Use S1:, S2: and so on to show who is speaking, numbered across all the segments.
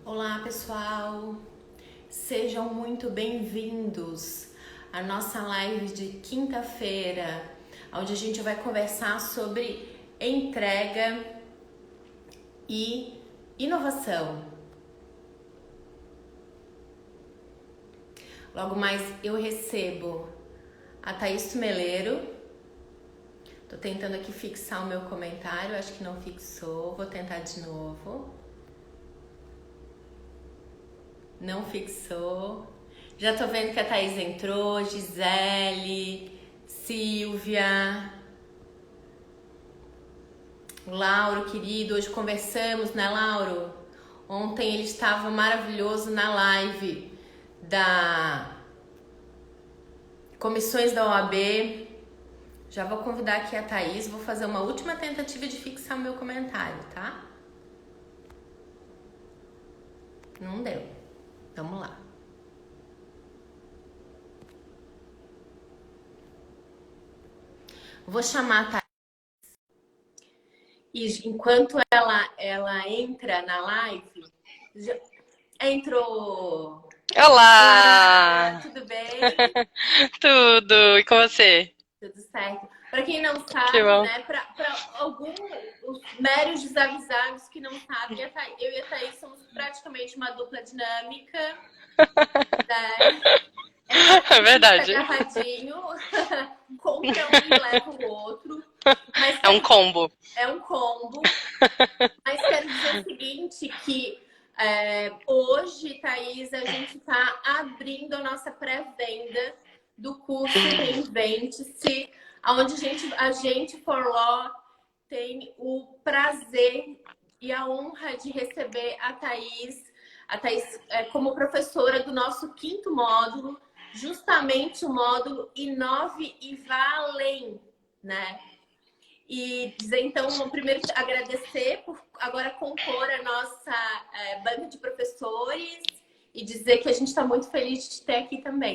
S1: Olá, pessoal! Sejam muito bem-vindos à nossa live de quinta-feira, onde a gente vai conversar sobre entrega e inovação. Logo mais eu recebo a Thaís Tumeleiro. Tô tentando aqui fixar o meu comentário, acho que não fixou, vou tentar de novo. Não fixou. Já tô vendo que a Thaís entrou, Gisele, Silvia, Lauro, querido. Hoje conversamos, né, Lauro? Ontem ele estava maravilhoso na live da Comissões da OAB. Já vou convidar aqui a Thaís, vou fazer uma última tentativa de fixar o meu comentário, tá? Não deu. Vamos lá. Vou chamar a Thaís. E enquanto ela entra na live, entrou. Olá,
S2: Olá!
S1: tudo bem?
S2: Tudo, e com você?
S1: Tudo certo. Para quem não
S2: Que
S1: sabe,
S2: bom.
S1: né, para alguns meros desavisados que não sabem, eu e a Thaís somos praticamente uma dupla dinâmica, né? É claro que
S2: É
S1: a gente fica
S2: verdade.
S1: agarradinho, compra um e leva o outro, mas
S2: É um combo.
S1: é um combo. Mas quero dizer o seguinte, que hoje, Thaís, a gente está abrindo a nossa pré-venda do curso Reinvente-se, onde a gente For Law tem o prazer e a honra de receber a Thaís como professora do nosso quinto módulo, justamente o módulo Inove e Vá Além, né? E dizer, então, primeiro agradecer por agora compor a nossa banca de professores e dizer que a gente está muito feliz de te ter aqui também.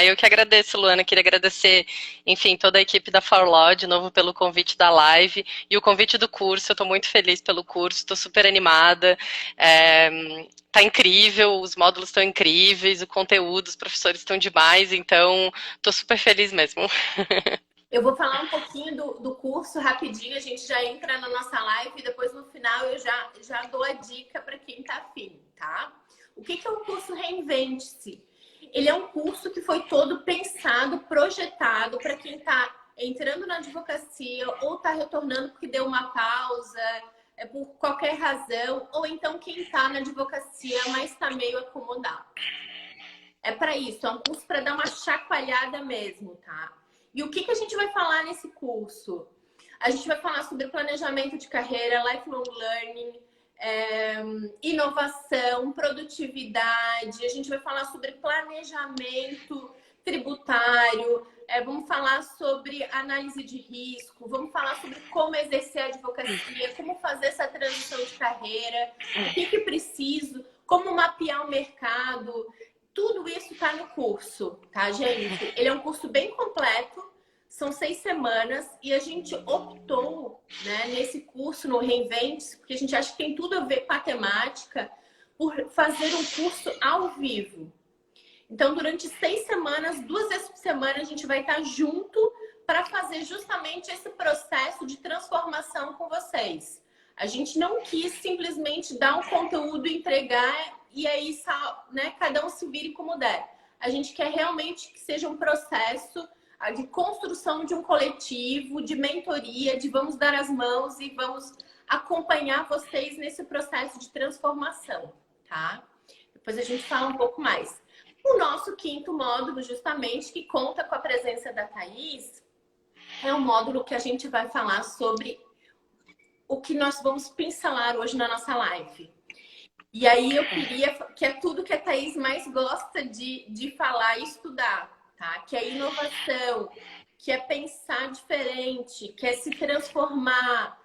S2: Eu que agradeço, Luana. Queria agradecer, enfim, toda a equipe da Farlaw, de novo, pelo convite da live e o convite do curso. Eu estou muito feliz pelo curso, estou super animada. Tá incrível, os módulos estão incríveis, o conteúdo, os professores estão demais, então estou super feliz mesmo.
S1: Eu vou falar um pouquinho do curso rapidinho, a gente já entra na nossa live e depois no final eu já dou a dica para quem está afim, tá? O que é o curso Reinvente-se? Ele é um curso que foi todo pensado, projetado para quem está entrando na advocacia ou está retornando porque deu uma pausa, por qualquer razão, ou então quem está na advocacia, mas está meio acomodado. É para isso, é um curso para dar uma chacoalhada mesmo, tá? E o que a gente vai falar nesse curso? A gente vai falar sobre planejamento de carreira, lifelong learning, inovação, produtividade. A gente vai falar sobre planejamento tributário, vamos falar sobre análise de risco, vamos falar sobre como exercer a advocacia, como fazer essa transição de carreira, o que preciso, como mapear o mercado. Tudo isso está no curso, tá, gente? Ele é um curso bem completo, são 6 semanas e a gente optou, né, nesse curso, no Reinvente, porque a gente acha que tem tudo a ver com a temática, por fazer um curso ao vivo. Então, durante 6 semanas, 2 vezes por semana, a gente vai estar junto para fazer justamente esse processo de transformação com vocês. A gente não quis simplesmente dar um conteúdo, entregar e aí, né, cada um se vire como der. A gente quer realmente que seja um processo de construção de um coletivo, de mentoria, de vamos dar as mãos e vamos acompanhar vocês nesse processo de transformação, tá? Depois a gente fala um pouco mais. O nosso quinto módulo, justamente, que conta com a presença da Thaís, é um módulo que a gente vai falar sobre o que nós vamos pincelar hoje na nossa live. E aí eu queria, que é tudo que a Thaís mais gosta de falar e estudar, tá? Que é inovação, que é pensar diferente, que é se transformar,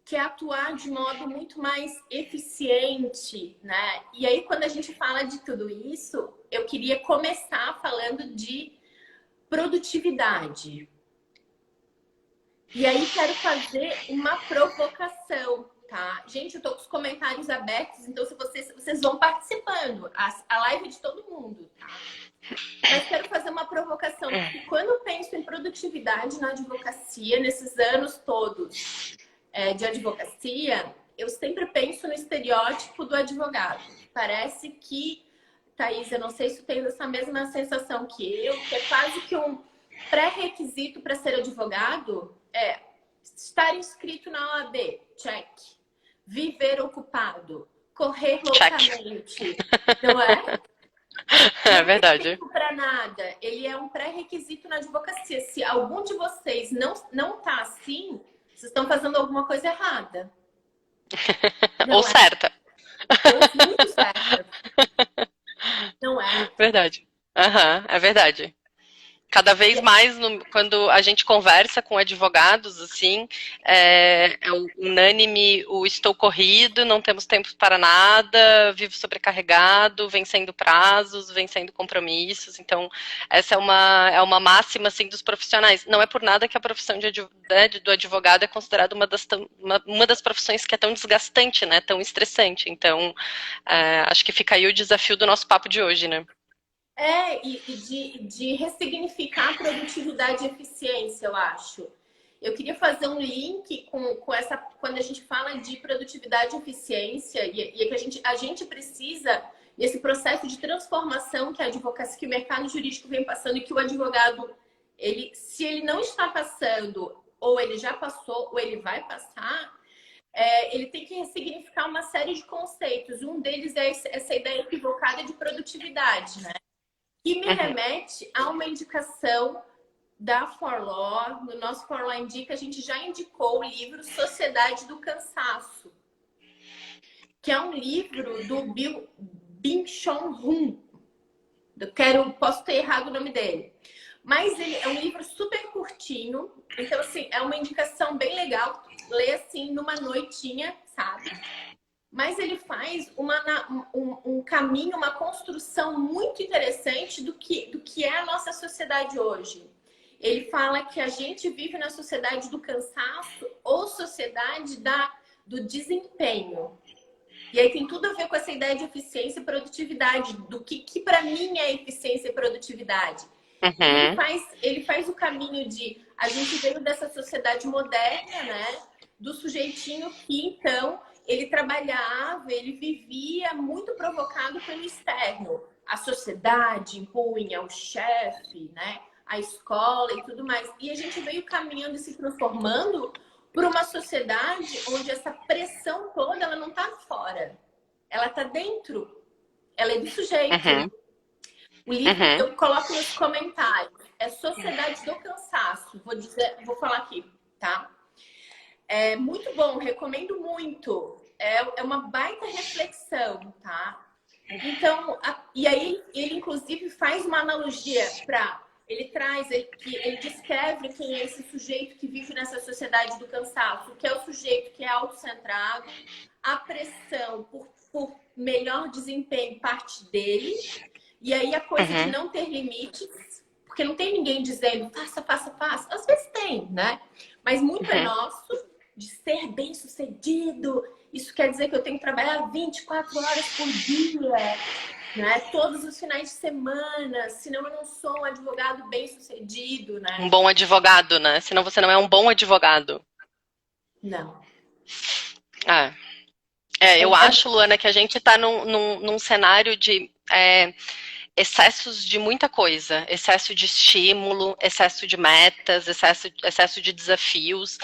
S1: que é atuar de modo muito mais eficiente, né? E aí, quando a gente fala de tudo isso, eu queria começar falando de produtividade. E aí, quero fazer uma provocação, tá? Gente, eu tô com os comentários abertos, então se vocês vão participando. A live é de todo mundo, tá? Mas quero fazer uma provocação, porque quando eu penso em produtividade na advocacia, nesses anos todos de advocacia, eu sempre penso no estereótipo do advogado. Parece que, Thaís, eu não sei se tu tens essa mesma sensação que eu, que é quase que um pré-requisito para ser advogado é estar inscrito na OAB, check. Viver ocupado, correr loucamente, não é?
S2: É verdade.
S1: Para nada. Ele é um pré-requisito na advocacia. Se algum de vocês não tá assim, vocês estão fazendo alguma coisa errada.
S2: Ou certa.
S1: Ou muito certa. Não é?
S2: Verdade. Aham, é verdade. Cada vez mais, quando a gente conversa com advogados, assim, é unânime o estou corrido, não temos tempo para nada, vivo sobrecarregado, vencendo prazos, vencendo compromissos. Então, essa é uma máxima, assim, dos profissionais. Não é por nada que a profissão do advogado é considerada uma das profissões que é tão desgastante, né, tão estressante. Então, acho que fica aí o desafio do nosso papo de hoje, né?
S1: E de ressignificar produtividade e eficiência, eu acho. Eu queria fazer um link com essa, quando a gente fala de produtividade e eficiência, e que a gente precisa, nesse processo de transformação que a advocacia, que o mercado jurídico vem passando, e que o advogado, se ele não está passando, ou ele já passou, ou ele vai passar, ele tem que ressignificar uma série de conceitos. Um deles é essa ideia equivocada de produtividade, né? Que me remete a uma indicação da ForLaw. No nosso ForLaw Indica, a gente já indicou o livro Sociedade do Cansaço, que é um livro do Byung-Chul Han. Posso ter errado o nome dele. Mas ele é um livro super curtinho. Então, assim, é uma indicação bem legal. Lê, assim, numa noitinha, sabe? Mas ele faz um caminho, uma construção muito interessante do que é a nossa sociedade hoje. Ele fala que a gente vive na sociedade do cansaço ou sociedade do desempenho. E aí tem tudo a ver com essa ideia de eficiência e produtividade, do que para mim é eficiência e produtividade. Ele faz o caminho de... A gente veio dessa sociedade moderna, né? Do sujeitinho que, então... Ele trabalhava, ele vivia muito provocado pelo externo. A sociedade impunha, o chefe, né? A escola e tudo mais. E a gente veio caminhando e se transformando por uma sociedade onde essa pressão toda, ela não está fora. Ela está dentro. Ela é do sujeito. O livro que eu coloco nos comentários é Sociedade do Cansaço. Vou falar aqui, tá? É muito bom, recomendo muito. É uma baita reflexão, tá? Então, e aí ele inclusive faz uma analogia para... Ele descreve quem é esse sujeito que vive nessa sociedade do cansaço, que é o sujeito que é autocentrado, a pressão por melhor desempenho parte dele, e aí a coisa de não ter limites, porque não tem ninguém dizendo faça, faça, faça. Às vezes tem, né? Mas muito é nosso, de ser bem-sucedido. Isso quer dizer que eu tenho que trabalhar 24 horas por dia, né? Todos os finais de semana, senão eu não sou um advogado bem-sucedido, né?
S2: Um bom advogado, né? Senão você não é um bom advogado.
S1: Não.
S2: Eu acho, Luana, que a gente está num cenário de excessos de muita coisa, excesso de estímulo, excesso de metas, excesso de desafios,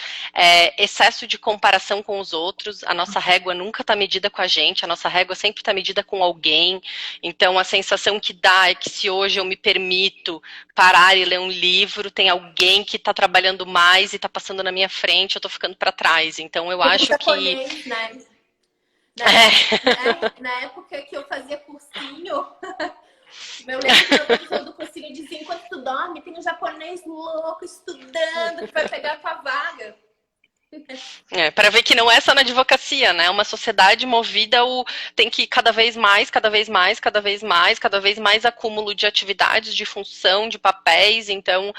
S2: excesso de comparação com os outros. A nossa régua nunca está medida com a gente, a nossa régua sempre está medida com alguém. Então, a sensação que dá é que se hoje eu me permito parar e ler um livro, tem alguém que está trabalhando mais e está passando na minha frente, eu estou ficando para trás. Então, eu acho
S1: japonês, né? Na época que eu fazia cursinho... Meu professor do cursinho dizia: enquanto tu dorme, tem um japonês louco estudando que vai pegar a tua vaga.
S2: Para ver que não é só na advocacia, né? Uma sociedade movida tem que cada vez mais acúmulo de atividades, de função, de papéis. Então,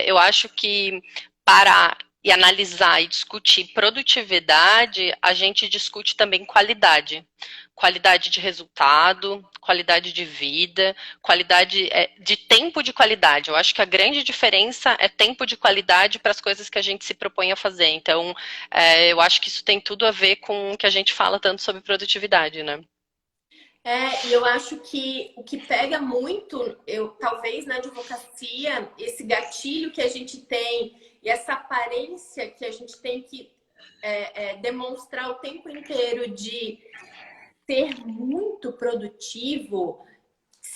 S2: eu acho que parar e analisar e discutir produtividade, a gente discute também qualidade. Qualidade de resultado, qualidade de vida, qualidade de tempo de qualidade. Eu acho que a grande diferença é tempo de qualidade para as coisas que a gente se propõe a fazer. Então, eu acho que isso tem tudo a ver com o que a gente fala tanto sobre produtividade, né?
S1: E eu acho que o que pega muito, talvez na advocacia, esse gatilho que a gente tem e essa aparência que a gente tem que demonstrar o tempo inteiro de ser muito produtivo,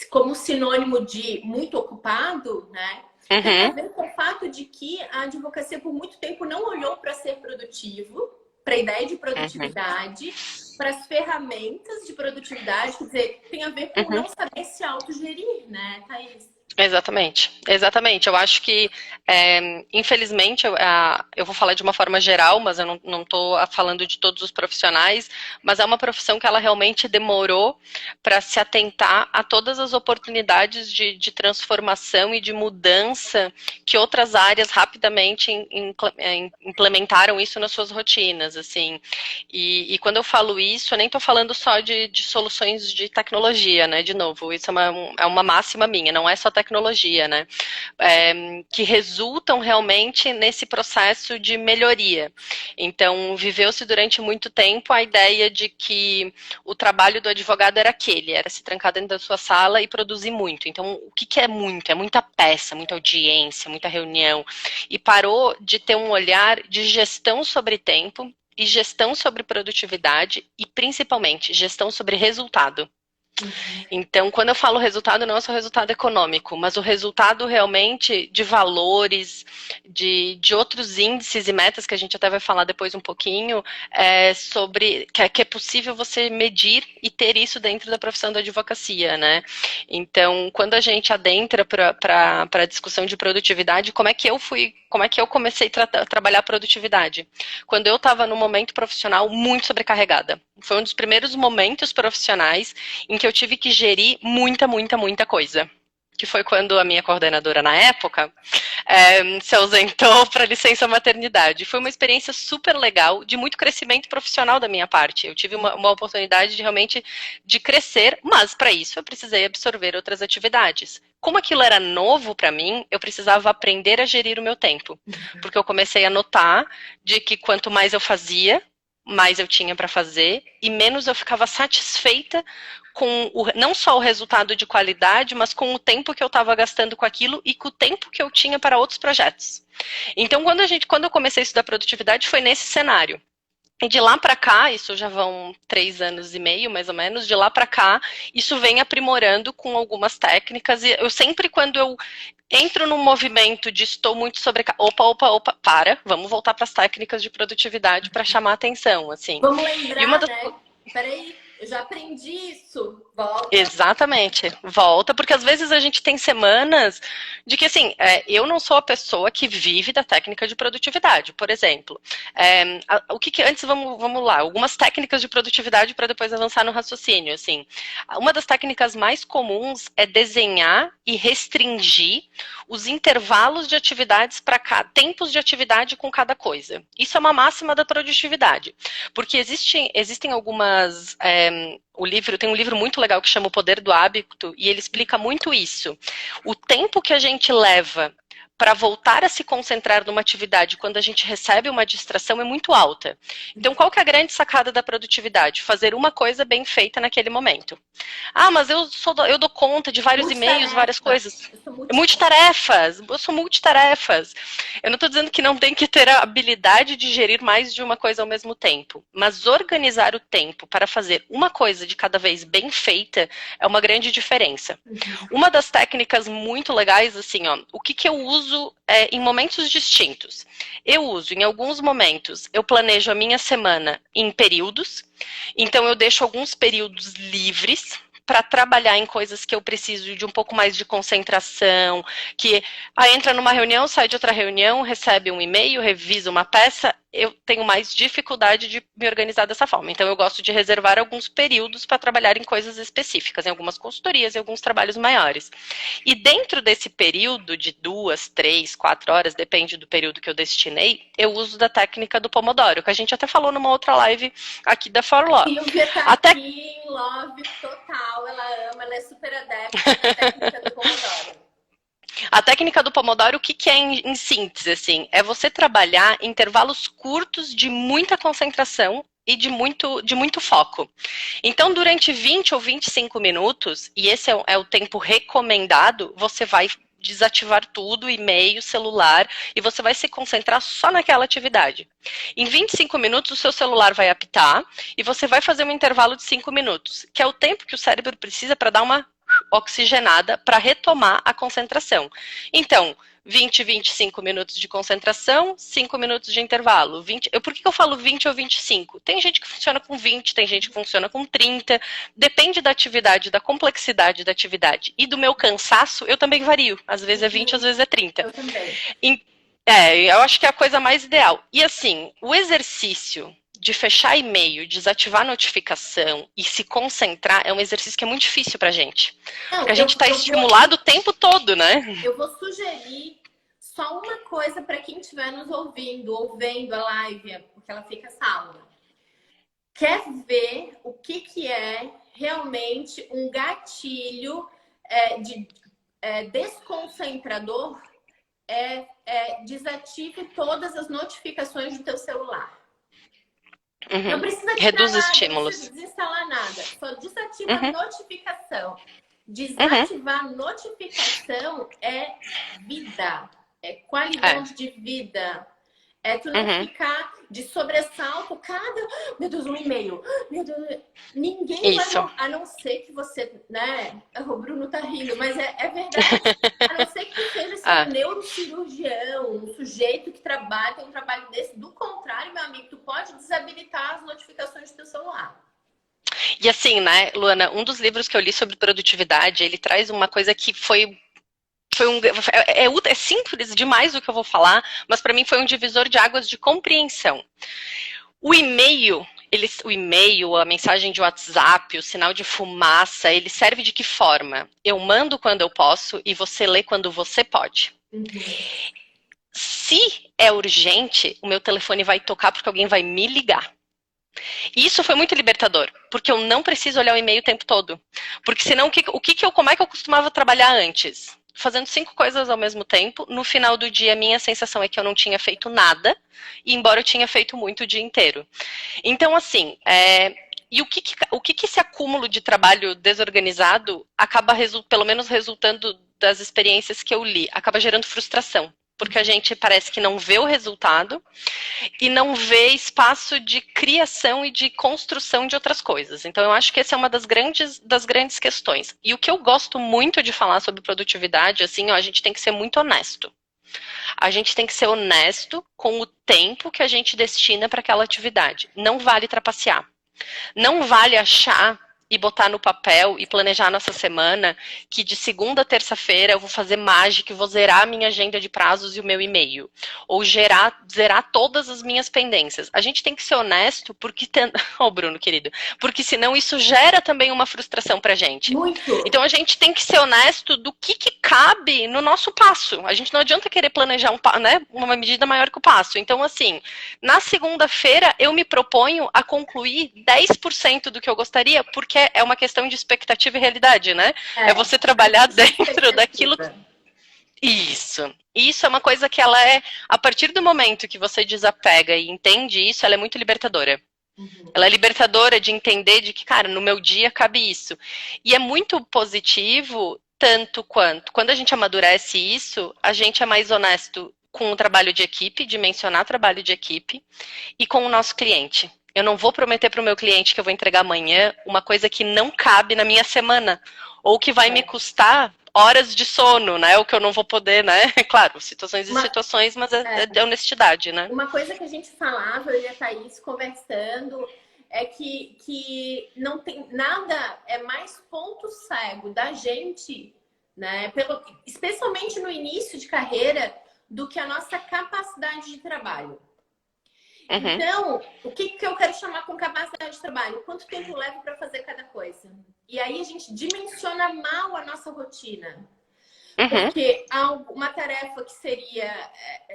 S1: como sinônimo de muito ocupado, né?
S2: Uhum.
S1: Tem a ver com o fato de que a advocacia por muito tempo não olhou para ser produtivo, para a ideia de produtividade, para as ferramentas de produtividade, quer dizer, tem a ver com não saber se autogerir, né, Thaís?
S2: Exatamente, exatamente. Eu acho que, infelizmente, eu vou falar de uma forma geral, mas eu não estou falando de todos os profissionais, mas é uma profissão que ela realmente demorou para se atentar a todas as oportunidades de transformação e de mudança que outras áreas rapidamente implementaram isso nas suas rotinas, assim. E quando eu falo isso, eu nem estou falando só de soluções de tecnologia, né? De novo, isso é uma máxima minha, não é só tecnologia, né? Que resultam realmente nesse processo de melhoria. Então, viveu-se durante muito tempo a ideia de que o trabalho do advogado era aquele, era se trancar dentro da sua sala e produzir muito. Então, o que é muito? É muita peça, muita audiência, muita reunião. E parou de ter um olhar de gestão sobre tempo e gestão sobre produtividade e, principalmente, gestão sobre resultado. Então, quando eu falo resultado, não é só resultado econômico, mas o resultado realmente de valores, de outros índices e metas que a gente até vai falar depois um pouquinho, sobre que é possível você medir e ter isso dentro da profissão da advocacia, né? Então, quando a gente adentra para a discussão de produtividade, como é que eu comecei a trabalhar produtividade? Quando eu estava num momento profissional muito sobrecarregada. Foi um dos primeiros momentos profissionais em que eu tive que gerir muita coisa. Que foi quando a minha coordenadora na época se ausentou para licença maternidade. Foi uma experiência super legal, de muito crescimento profissional da minha parte. Eu tive uma oportunidade de realmente de crescer, mas para isso eu precisei absorver outras atividades. Como aquilo era novo para mim, eu precisava aprender a gerir o meu tempo. Porque eu comecei a notar de que quanto mais eu fazia, mais eu tinha para fazer e menos eu ficava satisfeita com não só o resultado de qualidade, mas com o tempo que eu estava gastando com aquilo e com o tempo que eu tinha para outros projetos. Então, quando eu comecei a estudar produtividade, foi nesse cenário. E de lá para cá, isso já vão 3 anos e meio, mais ou menos, de lá para cá, isso vem aprimorando com algumas técnicas. E eu sempre, quando eu entro num movimento de estou muito sobrecarregado, vamos voltar para as técnicas de produtividade para chamar a atenção, assim.
S1: Vamos lembrar, né? Peraí, eu já aprendi isso. Volta.
S2: Exatamente, volta, porque às vezes a gente tem semanas de que, assim, eu não sou a pessoa que vive da técnica de produtividade, por exemplo. Antes, vamos lá, algumas técnicas de produtividade para depois avançar no raciocínio, assim. Uma das técnicas mais comuns é desenhar e restringir os intervalos de atividades para tempos de atividade com cada coisa. Isso é uma máxima da produtividade, porque existem algumas... tem um livro muito legal que chama O Poder do Hábito e ele explica muito isso. O tempo que a gente leva para voltar a se concentrar numa atividade quando a gente recebe uma distração é muito alta. Então, qual que é a grande sacada da produtividade? Fazer uma coisa bem feita naquele momento. Ah, mas eu dou conta de vários e-mails, várias coisas. Eu sou multitarefas. Eu não estou dizendo que não tem que ter a habilidade de gerir mais de uma coisa ao mesmo tempo, mas organizar o tempo para fazer uma coisa de cada vez bem feita é uma grande diferença. Uma das técnicas muito legais, assim, o que eu uso em momentos distintos. Eu uso, em alguns momentos, eu planejo a minha semana em períodos, então eu deixo alguns períodos livres para trabalhar em coisas que eu preciso de um pouco mais de concentração, que entra numa reunião, sai de outra reunião, recebe um e-mail, revisa uma peça, eu tenho mais dificuldade de me organizar dessa forma. Então, eu gosto de reservar alguns períodos para trabalhar em coisas específicas, em algumas consultorias, em alguns trabalhos maiores. E dentro desse período de 2, 3, 4 horas, depende do período que eu destinei, eu uso da técnica do Pomodoro, que a gente até falou numa outra live aqui da ForLaw.
S1: Silvia tá
S2: até...
S1: aqui em love total, ela ama, ela é super adepta da técnica do Pomodoro.
S2: A técnica do Pomodoro, o que é em síntese, assim? É você trabalhar em intervalos curtos de muita concentração e de muito foco. Então, durante 20 ou 25 minutos, e esse é o tempo recomendado, você vai desativar tudo, e-mail, celular, e você vai se concentrar só naquela atividade. Em 25 minutos, o seu celular vai apitar e você vai fazer um intervalo de 5 minutos, que é o tempo que o cérebro precisa para dar uma oxigenada para retomar a concentração. Então, 20, 25 minutos de concentração, 5 minutos de intervalo. Por que eu falo 20 ou 25? Tem gente que funciona com 20, tem gente que funciona com 30. Depende da atividade, da complexidade da atividade. E do meu cansaço, eu também vario. Às vezes é 20, às vezes é 30.
S1: Eu também.
S2: Eu acho que é a coisa mais ideal. E assim, o exercício de fechar e-mail, desativar a notificação e se concentrar é um exercício que é muito difícil pra gente.
S1: Não,
S2: porque a gente está estimulado o tempo todo, né?
S1: Eu vou sugerir só uma coisa para quem estiver nos ouvindo ou vendo a live, porque ela fica salva. Quer ver o que é realmente um gatilho desconcentrador? Desative todas as notificações do teu celular.
S2: Uhum.
S1: Não precisa
S2: Reduz
S1: nada,
S2: estímulos.
S1: Não precisa desinstalar nada. Só desativa a notificação. Desativar notificação é vida. É qualidade de vida. É tu não ficar de sobressalto meu Deus, um e-mail. Meu Deus, ninguém vai, a não ser que você, né? O Bruno tá rindo, mas é verdade. A não ser que tu seja um neurocirurgião, um sujeito que tem um trabalho desse. Do contrário, meu amigo, tu pode desabilitar as notificações do teu celular.
S2: E assim, né, Luana, um dos livros que eu li sobre produtividade, ele traz uma coisa que é simples demais o que eu vou falar, mas para mim foi um divisor de águas de compreensão. O e-mail, a mensagem de WhatsApp, o sinal de fumaça, ele serve de que forma? Eu mando quando eu posso e você lê quando você pode. Se é urgente, o meu telefone vai tocar porque alguém vai me ligar. E isso foi muito libertador, porque eu não preciso olhar o e-mail o tempo todo. Porque senão, como é que eu costumava trabalhar antes? Fazendo 5 coisas ao mesmo tempo. No final do dia, a minha sensação é que eu não tinha feito nada, e embora eu tinha feito muito o dia inteiro. Então, assim, e o que esse acúmulo de trabalho desorganizado acaba, pelo menos resultando das experiências que eu li, acaba gerando frustração. Porque a gente parece que não vê o resultado e não vê espaço de criação e de construção de outras coisas. Então, eu acho que essa é uma das grandes questões. E o que eu gosto muito de falar sobre produtividade, assim, a gente tem que ser muito honesto. A gente tem que ser honesto com o tempo que a gente destina para aquela atividade. Não vale trapacear. Não vale achar e botar no papel e planejar nossa semana que de segunda a terça-feira eu vou fazer mágica e vou zerar a minha agenda de prazos e o meu e-mail. Ou zerar todas as minhas pendências. A gente tem que ser honesto porque... Bruno, querido. Porque senão isso gera também uma frustração pra gente.
S1: Muito.
S2: Então a gente tem que ser honesto do que cabe no nosso passo. A gente não adianta querer planejar uma medida maior que o passo. Então, assim, na segunda-feira eu me proponho a concluir 10% do que eu gostaria, porque é uma questão de expectativa e realidade, né? É você trabalhar dentro daquilo. Isso é uma coisa que ela a partir do momento que você desapega e entende isso, ela é muito libertadora. Ela é libertadora de entender de que, cara, no meu dia cabe isso. E é muito positivo, tanto quando a gente amadurece isso, a gente é mais honesto com o trabalho de equipe, de mencionar trabalho de equipe, e com o nosso cliente. Eu não vou prometer para o meu cliente que eu vou entregar amanhã uma coisa que não cabe na minha semana, ou que vai me custar horas de sono, né? O que eu não vou poder, né? Claro, situações e situações, mas é honestidade, né?
S1: Uma coisa que a gente falava, eu e a Thaís conversando, é que não tem nada, é mais ponto cego da gente, né? Especialmente no início de carreira, do que a nossa capacidade de trabalho.
S2: Uhum.
S1: Então, o que eu quero chamar com capacidade de trabalho? Quanto tempo eu levo para fazer cada coisa? E aí a gente dimensiona mal a nossa rotina.
S2: Uhum.
S1: Porque uma tarefa que seria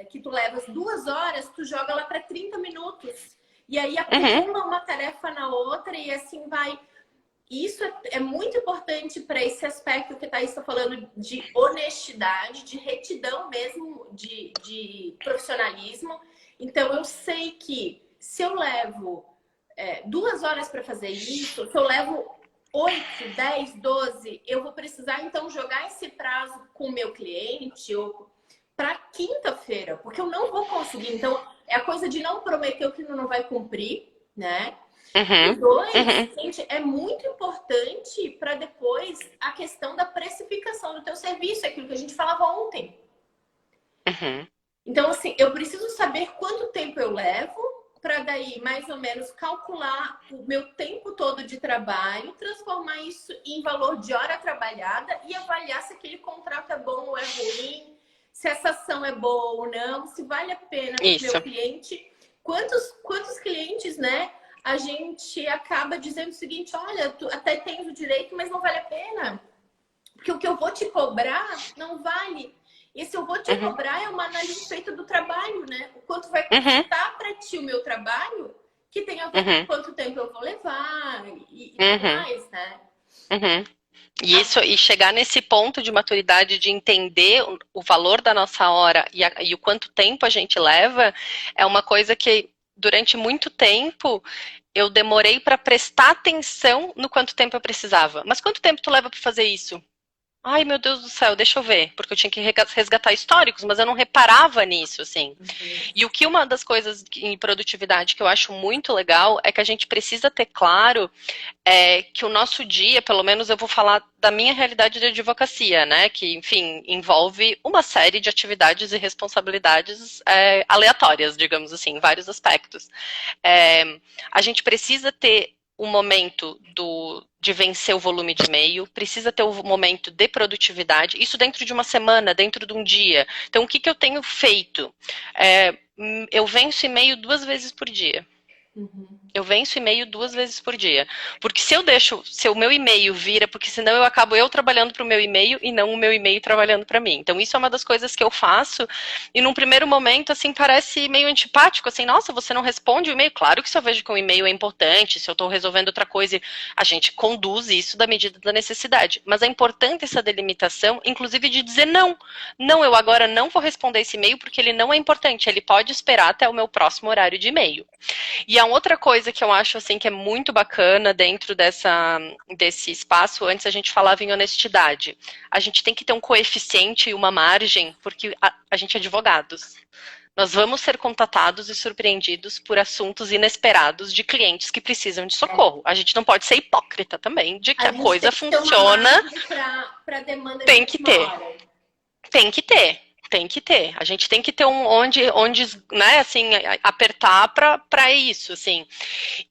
S1: que tu levas 2 horas, tu joga lá para 30 minutos. E aí
S2: Uhum.
S1: acumula uma tarefa na outra e assim vai. Isso é muito importante para esse aspecto que a Thaís está falando de honestidade, de retidão mesmo, de profissionalismo. Então, eu sei que se eu levo 2 horas para fazer isso, se eu levo 8, 10, 12, eu vou precisar então jogar esse prazo com o meu cliente ou para quinta-feira, porque eu não vou conseguir. Então, é a coisa de não prometer o que não vai cumprir, né? E
S2: Uhum.
S1: dois,
S2: Uhum.
S1: gente, é muito importante para depois a questão da precificação do teu serviço, é aquilo que a gente falava ontem.
S2: Uhum.
S1: Então, assim, eu preciso saber quanto tempo eu levo para daí, mais ou menos, calcular o meu tempo todo de trabalho, transformar isso em valor de hora trabalhada e avaliar se aquele contrato é bom ou é ruim, se essa ação é boa ou não, se vale a pena para o meu
S2: Isso.
S1: cliente. Quantos clientes, né? A gente acaba dizendo o seguinte: olha, tu até tens o direito, mas não vale a pena. Porque o que eu vou te cobrar não vale. E se eu vou te
S2: Uhum.
S1: cobrar é uma análise feita do trabalho, né? O quanto vai
S2: Uhum.
S1: custar para ti o meu trabalho, que tem a ver com
S2: Uhum.
S1: quanto tempo eu vou levar e tudo
S2: Uhum.
S1: mais, né?
S2: Uhum. E
S1: Ah,
S2: isso, e chegar nesse ponto de maturidade de entender o valor da nossa hora e o quanto tempo a gente leva, é uma coisa que durante muito tempo eu demorei para prestar atenção no quanto tempo eu precisava. Mas quanto tempo tu leva para fazer isso? Ai, meu Deus do céu, deixa eu ver, porque eu tinha que resgatar históricos, mas eu não reparava nisso, assim.
S1: uhum.
S2: E o que uma das coisas em produtividade que eu acho muito legal é que a gente precisa ter claro que o nosso dia, pelo menos eu vou falar da minha realidade de advocacia, né? Que, enfim, envolve uma série de atividades e responsabilidades aleatórias, digamos assim, em vários aspectos. É, a gente precisa ter um momento de vencer o volume de e-mail, precisa ter um momento de produtividade, isso dentro de uma semana, dentro de um dia. Então, o que, que eu tenho feito? Eu venço e-mail 2 vezes por dia.
S1: Uhum.
S2: Eu venço e-mail 2 vezes por dia. Porque se o meu e-mail vira, porque senão eu acabo eu trabalhando para o meu e-mail e não o meu e-mail trabalhando para mim. Então, isso é uma das coisas que eu faço. E num primeiro momento, assim, parece meio antipático, assim, nossa, você não responde o e-mail? Claro que se eu vejo que um e-mail é importante, se eu estou resolvendo outra coisa, a gente conduz isso da medida da necessidade. Mas é importante essa delimitação, inclusive de dizer não. Não, eu agora não vou responder esse e-mail porque ele não é importante. Ele pode esperar até o meu próximo horário de e-mail. E a outra coisa que eu acho assim que é muito bacana dentro desse espaço, antes a gente falava em honestidade. A gente tem que ter um coeficiente e uma margem, porque a gente é advogados. Nós vamos ser contatados e surpreendidos por assuntos inesperados de clientes que precisam de socorro. A gente não pode ser hipócrita também de que
S1: A
S2: a
S1: gente tem
S2: coisa
S1: que ter uma
S2: funciona,
S1: margem para demanda de
S2: tem que
S1: última
S2: ter.
S1: hora.
S2: Tem que ter. Tem que ter. A gente tem que ter onde né, assim, apertar para isso, assim.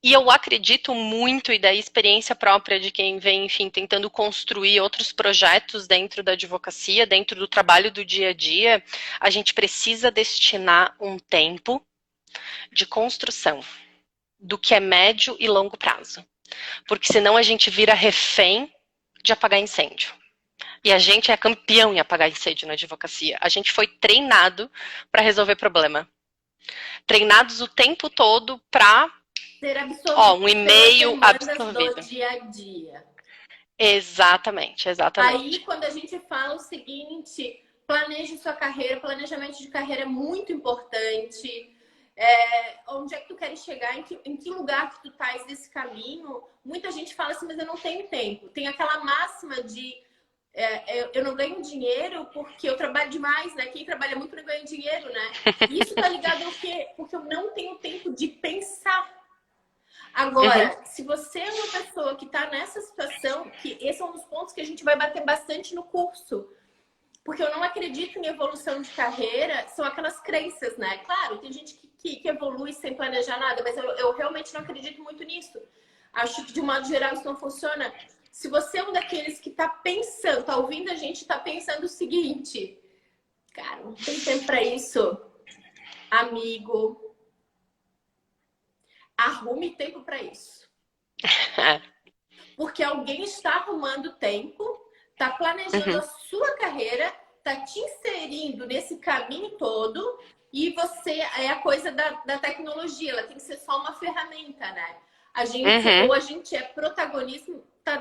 S2: E eu acredito muito, e da experiência própria de quem vem, enfim, tentando construir outros projetos dentro da advocacia, dentro do trabalho do dia a dia, a gente precisa destinar um tempo de construção do que é médio e longo prazo. Porque senão a gente vira refém de apagar incêndio. E a gente é campeão em apagar incêndio na advocacia. A gente foi treinado para resolver problema. Treinados o tempo todo para,
S1: Ser
S2: um
S1: absorvido pelas
S2: e-mail
S1: demandas do
S2: absorvido.
S1: dia a dia.
S2: Exatamente,
S1: Aí,
S2: exatamente.
S1: quando a gente fala o seguinte, planeje sua carreira, planejamento de carreira é muito importante. Onde é que tu queres chegar? Em que lugar que tu estás desse caminho? Muita gente fala assim, mas eu não tenho tempo. Tem aquela máxima de eu não ganho dinheiro porque eu trabalho demais, né? Quem trabalha muito não ganha dinheiro, né? Isso tá ligado ao quê? Porque eu não tenho tempo de pensar.
S2: Uhum,
S1: Agora, se você é uma pessoa que está nessa situação, que esse é um dos pontos que a gente vai bater bastante no curso, porque eu não acredito em evolução de carreira, são aquelas crenças, né? Claro, tem gente que evolui sem planejar nada, mas eu realmente não acredito muito nisso. Acho que, de um modo geral, isso não funciona. Se você é um daqueles que está pensando, está ouvindo a gente, está pensando o seguinte, cara, não tem tempo para isso, amigo, arrume tempo para isso. Porque alguém está arrumando tempo, está planejando a sua carreira, está te inserindo nesse caminho todo e você é a coisa da tecnologia, ela tem que ser só uma ferramenta, né? Ou a gente é protagonista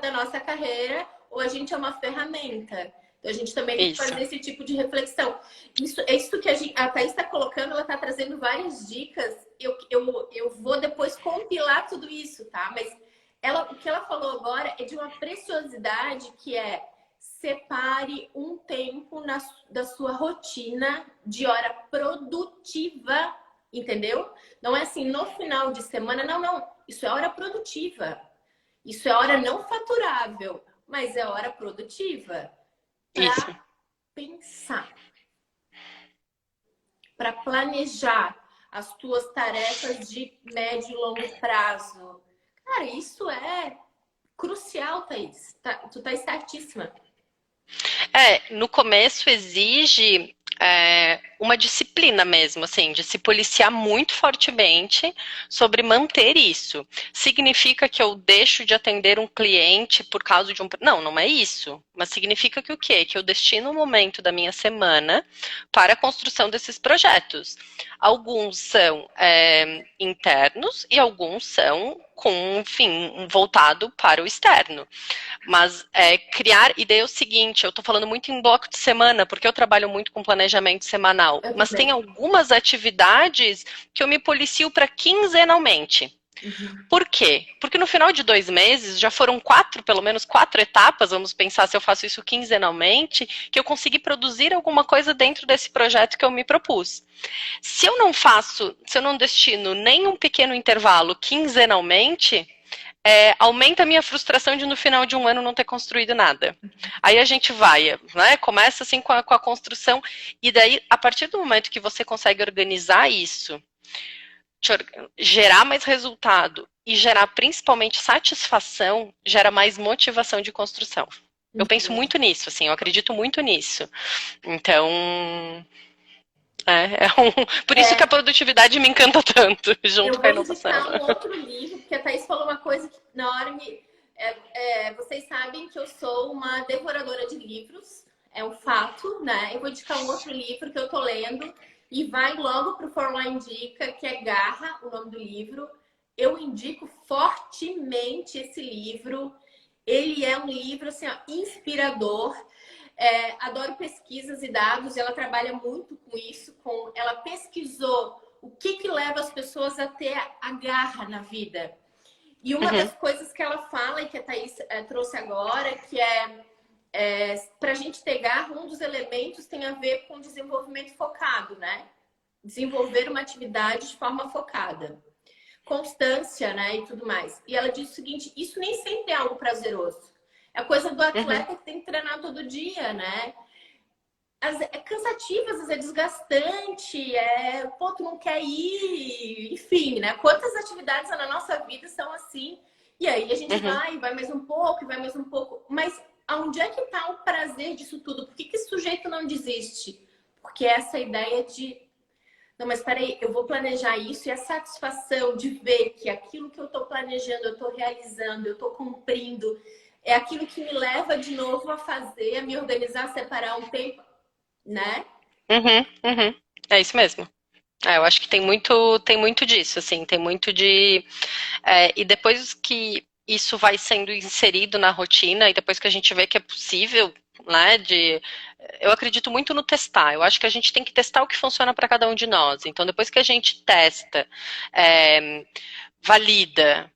S1: da nossa carreira, ou a gente é uma ferramenta. Então a gente também tem que fazer esse tipo de reflexão. Isso que a Thaís está colocando, ela está trazendo várias dicas. Eu vou depois compilar tudo isso, tá? Mas o que ela falou agora é de uma preciosidade que é separe um tempo da sua rotina de hora produtiva, entendeu? Não é assim, no final de semana, não. Isso é hora produtiva. Isso é hora não faturável, mas é hora produtiva. Para pensar. Para planejar as tuas tarefas de médio e longo prazo. Cara, isso é crucial, Thaís. Tu tá certíssima.
S2: No começo exige uma disciplina mesmo, assim, de se policiar muito fortemente sobre manter isso. Significa que eu deixo de atender um cliente por causa de um... Não é isso. Mas significa que o quê? Que eu destino um momento da minha semana para a construção desses projetos. Alguns são internos e alguns são com, enfim, voltado para o externo. Mas criar ideia é o seguinte, eu estou falando muito em bloco de semana, porque eu trabalho muito com planejamento semanal, mas tem algumas atividades que eu me policio para quinzenalmente. Por quê? Porque no final de 2 meses já foram pelo menos 4 etapas, vamos pensar se eu faço isso quinzenalmente, que eu consegui produzir alguma coisa dentro desse projeto que eu me propus. Se eu não destino nem um pequeno intervalo quinzenalmente, aumenta a minha frustração de no final de um ano não ter construído nada. Aí a gente vai, né? Começa assim com a construção, e daí, a partir do momento que você consegue organizar isso, gerar mais resultado e gerar principalmente satisfação, gera mais motivação de construção. Eu penso muito nisso, assim, eu acredito muito nisso. Então, por isso que a produtividade me encanta tanto, junto com a inovação.
S1: Eu vou indicar um outro livro, porque a Thaís falou uma coisa que na hora vocês sabem que eu sou uma devoradora de livros, é um fato, né? Eu vou indicar um outro livro que eu tô lendo e vai logo pro Forline Indica, que é Garra, o nome do livro. Eu indico fortemente esse livro. Ele é um livro assim, ó, inspirador. Adoro pesquisas e dados, ela trabalha muito com isso. Ela pesquisou o que leva as pessoas a ter a garra na vida. E uma das coisas que ela fala e que a Thaís trouxe agora, que para a gente ter garra, um dos elementos tem a ver com desenvolvimento focado, né? Desenvolver uma atividade de forma focada. Constância, né? E tudo mais. E ela diz o seguinte, isso nem sempre é algo prazeroso. É coisa do atleta que tem que treinar todo dia, né? É cansativo, às vezes é desgastante, pô, tu não quer ir, enfim, né? Quantas atividades na nossa vida são assim? E aí a gente vai mais um pouco, e vai mais um pouco. Mas aonde é que tá o prazer disso tudo? Por que esse sujeito não desiste? Porque essa ideia de... Não, mas peraí, eu vou planejar isso e a satisfação de ver que aquilo que eu tô planejando, eu tô realizando, eu tô cumprindo... É aquilo que me leva de novo a fazer, a me organizar, a separar um tempo, né?
S2: É isso mesmo. Eu acho que tem muito disso, assim, tem muito de... e depois que isso vai sendo inserido na rotina, e depois que a gente vê que é possível, né, eu acredito muito no testar. Eu acho que a gente tem que testar o que funciona para cada um de nós. Então, depois que a gente testa, valida...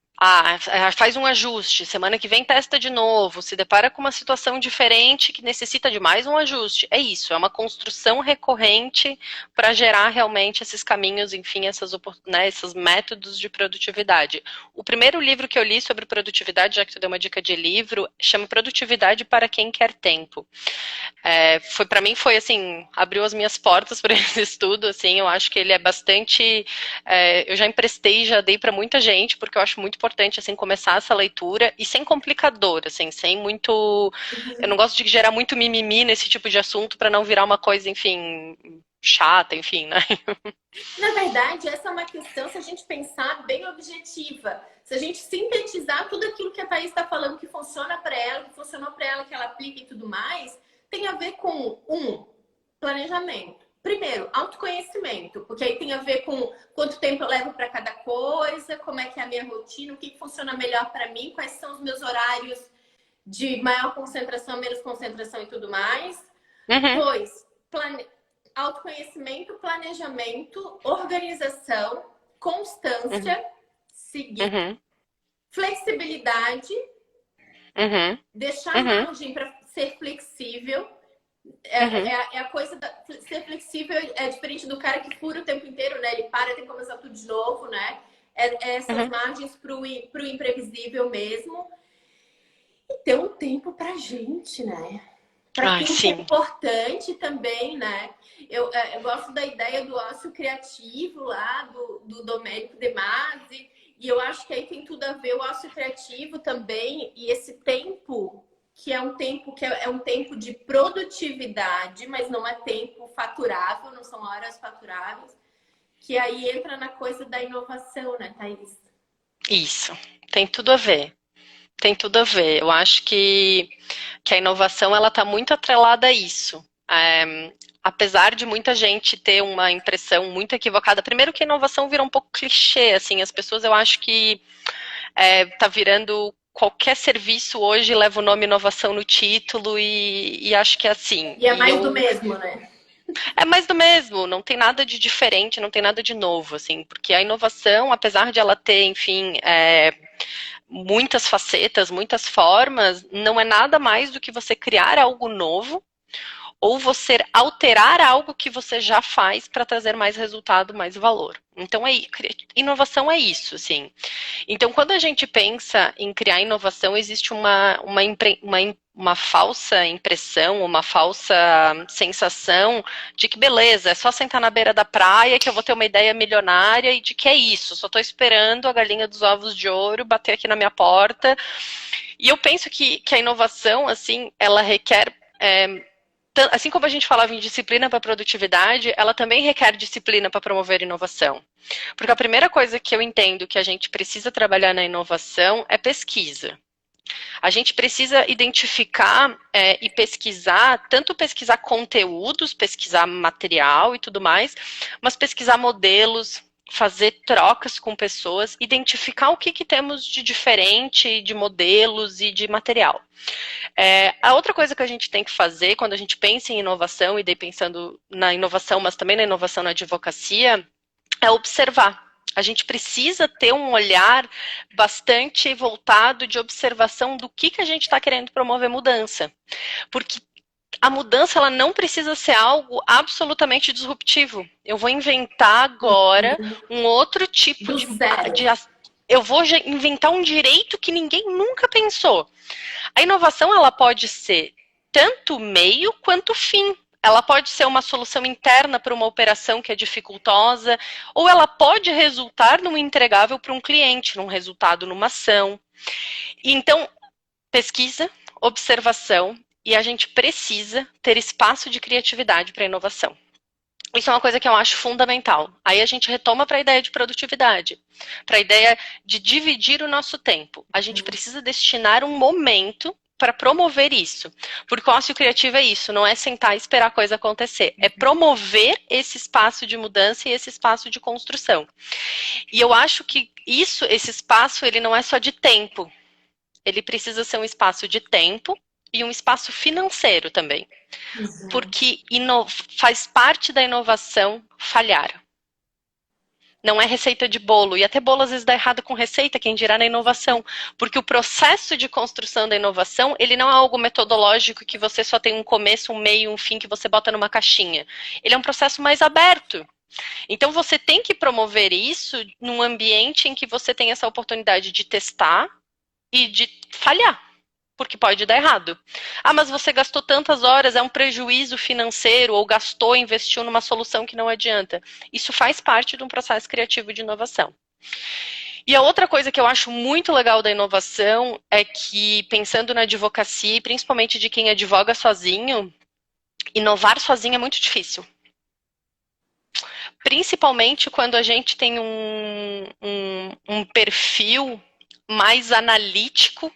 S2: faz um ajuste, semana que vem testa de novo, se depara com uma situação diferente que necessita de mais um ajuste. É isso, é uma construção recorrente para gerar realmente esses caminhos, enfim, esses métodos de produtividade. O primeiro livro que eu li sobre produtividade, já que tu deu uma dica de livro, chama Produtividade para Quem Quer Tempo. Para mim foi assim, abriu as minhas portas para esse estudo, assim, eu acho que ele é bastante, eu já emprestei, já dei para muita gente, porque eu acho muito importante assim, começar essa leitura e sem complicador, assim, sem muito... Eu não gosto de gerar muito mimimi nesse tipo de assunto para não virar uma coisa, enfim, chata, enfim, né?
S1: Na verdade, essa é uma questão, se a gente pensar bem objetiva. Se a gente sintetizar tudo aquilo que a Thaís está falando que funciona para ela, que funcionou para ela, que ela aplica e tudo mais, tem a ver com, planejamento. Primeiro, autoconhecimento, porque aí tem a ver com quanto tempo eu levo para cada coisa, como é que é a minha rotina, o que funciona melhor para mim, quais são os meus horários de maior concentração, menos concentração e tudo mais.
S2: Uhum,
S1: Dois, autoconhecimento, planejamento, organização,
S2: uhum,
S1: constância, seguir,
S2: uhum,
S1: flexibilidade,
S2: uhum,
S1: deixar
S2: uhum,
S1: margem para ser flexível.
S2: uhum,
S1: É a coisa da ser flexível é diferente do cara que fura o tempo inteiro, né? Ele para e tem que começar tudo de novo, né? É essas
S2: uhum.
S1: margens para o imprevisível mesmo. E ter um tempo pra gente, né? Para
S2: Ai,
S1: aquilo que é
S2: sim.
S1: importante também, né? Eu gosto da ideia do ócio criativo lá, do Domênico De Masi, e eu acho que aí tem tudo a ver o ócio criativo também, e esse tempo, que é um tempo de produtividade, mas não é tempo faturável, não são horas faturáveis, que aí entra na coisa da inovação, né, Thaís?
S2: Isso. Tem tudo a ver. Tem tudo a ver. Eu acho que a inovação ela está muito atrelada a isso. Apesar de muita gente ter uma impressão muito equivocada, primeiro que a inovação vira um pouco clichê, assim, as pessoas eu acho que tá virando qualquer serviço hoje leva o nome inovação no título e acho que é assim.
S1: E é
S2: E
S1: mais do
S2: eu
S1: mesmo, né?
S2: é mais do mesmo, não tem nada de diferente, não tem nada de novo, assim, porque a inovação, apesar de ela ter, enfim, muitas facetas, muitas formas, não é nada mais do que você criar algo novo ou você alterar algo que você já faz para trazer mais resultado, mais valor. Então, inovação é isso, assim. Então, quando a gente pensa em criar inovação, existe uma falsa impressão, uma falsa sensação de que, beleza, é só sentar na beira da praia que eu vou ter uma ideia milionária e de que é isso, só estou esperando a galinha dos ovos de ouro bater aqui na minha porta. E eu penso que a inovação, assim, ela requer assim como a gente falava em disciplina para produtividade, ela também requer disciplina para promover inovação. Porque a primeira coisa que eu entendo que a gente precisa trabalhar na inovação é pesquisa. A gente precisa identificar e pesquisar, tanto pesquisar conteúdos, pesquisar material e tudo mais, mas pesquisar modelos, fazer trocas com pessoas, identificar o que temos de diferente de modelos e de material. A outra coisa que a gente tem que fazer quando a gente pensa em inovação, e daí pensando na inovação, mas também na inovação na advocacia, é observar. A gente precisa ter um olhar bastante voltado de observação do que a gente está querendo promover mudança. Porque a mudança ela não precisa ser algo absolutamente disruptivo. Eu vou inventar agora um outro tipo
S1: Do zero.
S2: de eu vou inventar um direito que ninguém nunca pensou. A inovação ela pode ser tanto meio quanto fim. Ela pode ser uma solução interna para uma operação que é dificultosa, ou ela pode resultar num entregável para um cliente, num resultado numa ação. Então, pesquisa, observação, e a gente precisa ter espaço de criatividade para inovação. Isso é uma coisa que eu acho fundamental. Aí a gente retoma para a ideia de produtividade, para a ideia de dividir o nosso tempo. A gente precisa destinar um momento para promover isso. Porque o ócio criativo é isso, não é sentar e esperar a coisa acontecer, é promover esse espaço de mudança e esse espaço de construção. E eu acho que esse espaço, ele não é só de tempo, ele precisa ser um espaço de tempo e um espaço financeiro também. Porque faz parte da inovação falhar. Não é receita de bolo. E até bolo às vezes dá errado com receita, quem dirá na inovação. Porque o processo de construção da inovação, ele não é algo metodológico que você só tem um começo, um meio, um fim que você bota numa caixinha. Ele é um processo mais aberto. Então você tem que promover isso num ambiente em que você tem essa oportunidade de testar e de falhar, porque pode dar errado. Ah, mas você gastou tantas horas, é um prejuízo financeiro, ou gastou, investiu numa solução que não adianta. Isso faz parte de um processo criativo de inovação. E a outra coisa que eu acho muito legal da inovação é que, pensando na advocacia, e principalmente de quem advoga sozinho, inovar sozinho é muito difícil. principalmente quando a gente tem um perfil mais analítico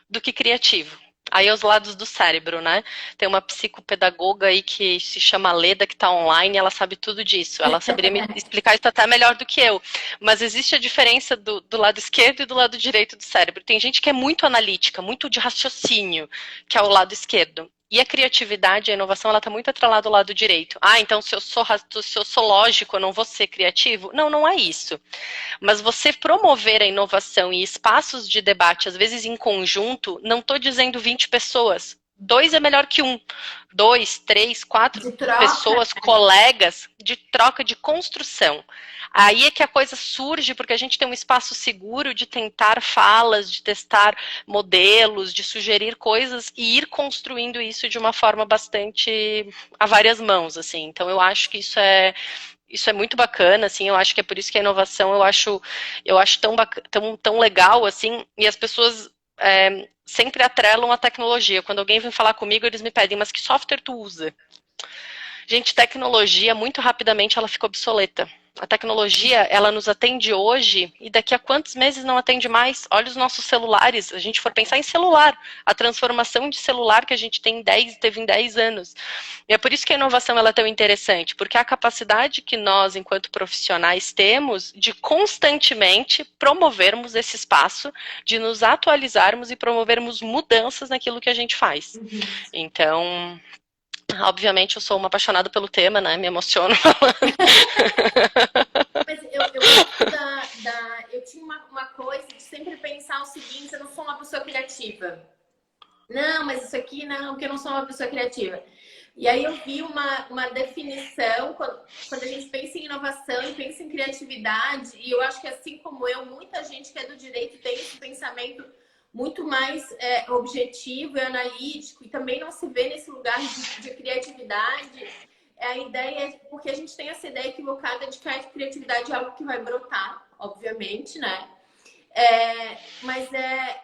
S2: do que criativo. Aí é os lados do cérebro, né? Tem uma psicopedagoga aí que se chama Leda, que está online, ela sabe tudo disso. Ela saberia me explicar isso até melhor do que eu. Mas existe a diferença do lado esquerdo e do lado direito do cérebro. Tem gente que é muito analítica, muito de raciocínio, que é o lado esquerdo. E a criatividade, a inovação, ela está muito atrelada ao lado direito. Ah, então se eu sou lógico, eu não vou ser criativo? Não, não é isso. Mas você promover a inovação e espaços de debate, às vezes em conjunto, não estou dizendo 20 pessoas. 2 é melhor que 1. 2, 3, 4 pessoas, colegas, de troca, de construção. Aí é que a coisa surge, porque a gente tem um espaço seguro de tentar falas, de testar modelos, de sugerir coisas e ir construindo isso de uma forma bastante a várias mãos, assim. Então eu acho que isso é muito bacana, assim, eu acho que é por isso que a inovação eu acho tão legal, assim, e as pessoas sempre atrelam a tecnologia. Quando alguém vem falar comigo, eles me pedem, mas que software tu usa? Gente, tecnologia, muito rapidamente, ela fica obsoleta. A tecnologia, ela nos atende hoje e daqui a quantos meses não atende mais? Olha os nossos celulares, a gente for pensar em celular, a transformação de celular que a gente teve em 10 anos. E é por isso que a inovação ela é tão interessante, porque é a capacidade que nós, enquanto profissionais, temos de constantemente promovermos esse espaço, de nos atualizarmos e promovermos mudanças naquilo que a gente faz. Então, obviamente, eu sou uma apaixonada pelo tema, né? Me emociono falando.
S1: Mas eu tinha uma coisa de sempre pensar o seguinte: eu não sou uma pessoa criativa. Não, mas isso aqui não, porque eu não sou uma pessoa criativa. E aí eu vi uma definição, quando a gente pensa em inovação e pensa em criatividade, e eu acho que assim como eu, muita gente que é do direito tem esse pensamento muito mais objetivo e analítico, e também não se vê nesse lugar de criatividade. A ideia é, porque a gente tem essa ideia equivocada de que a criatividade é algo que vai brotar, obviamente, né? Mas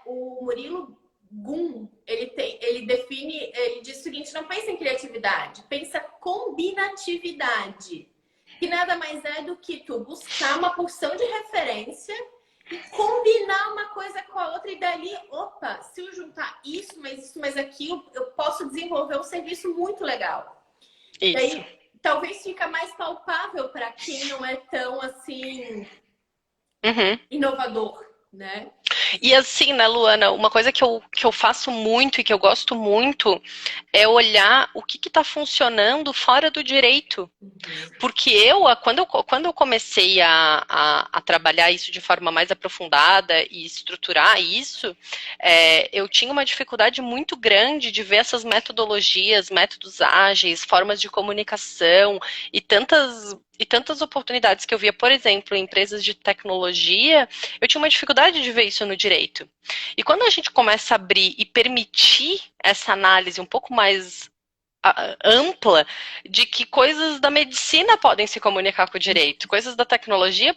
S1: o Murilo Gun, ele define, ele diz o seguinte: não pensa em criatividade, pensa combinatividade, que nada mais é do que tu buscar uma porção de referência e combinar uma coisa com a outra, e dali, opa, se eu juntar isso, mais aquilo, eu posso desenvolver um serviço muito legal.
S2: Isso.
S1: Daí, talvez fica mais palpável para quem não é tão assim inovador, né?
S2: E assim, né, Luana, uma coisa que eu faço muito e que eu gosto muito é olhar o que está funcionando fora do direito. Porque quando eu comecei a trabalhar isso de forma mais aprofundada e estruturar isso, eu tinha uma dificuldade muito grande de ver essas metodologias, métodos ágeis, formas de comunicação e tantas oportunidades que eu via, por exemplo, em empresas de tecnologia, eu tinha uma dificuldade de ver isso no direito. E quando a gente começa a abrir e permitir essa análise um pouco mais ampla de que coisas da medicina podem se comunicar com o direito, coisas da tecnologia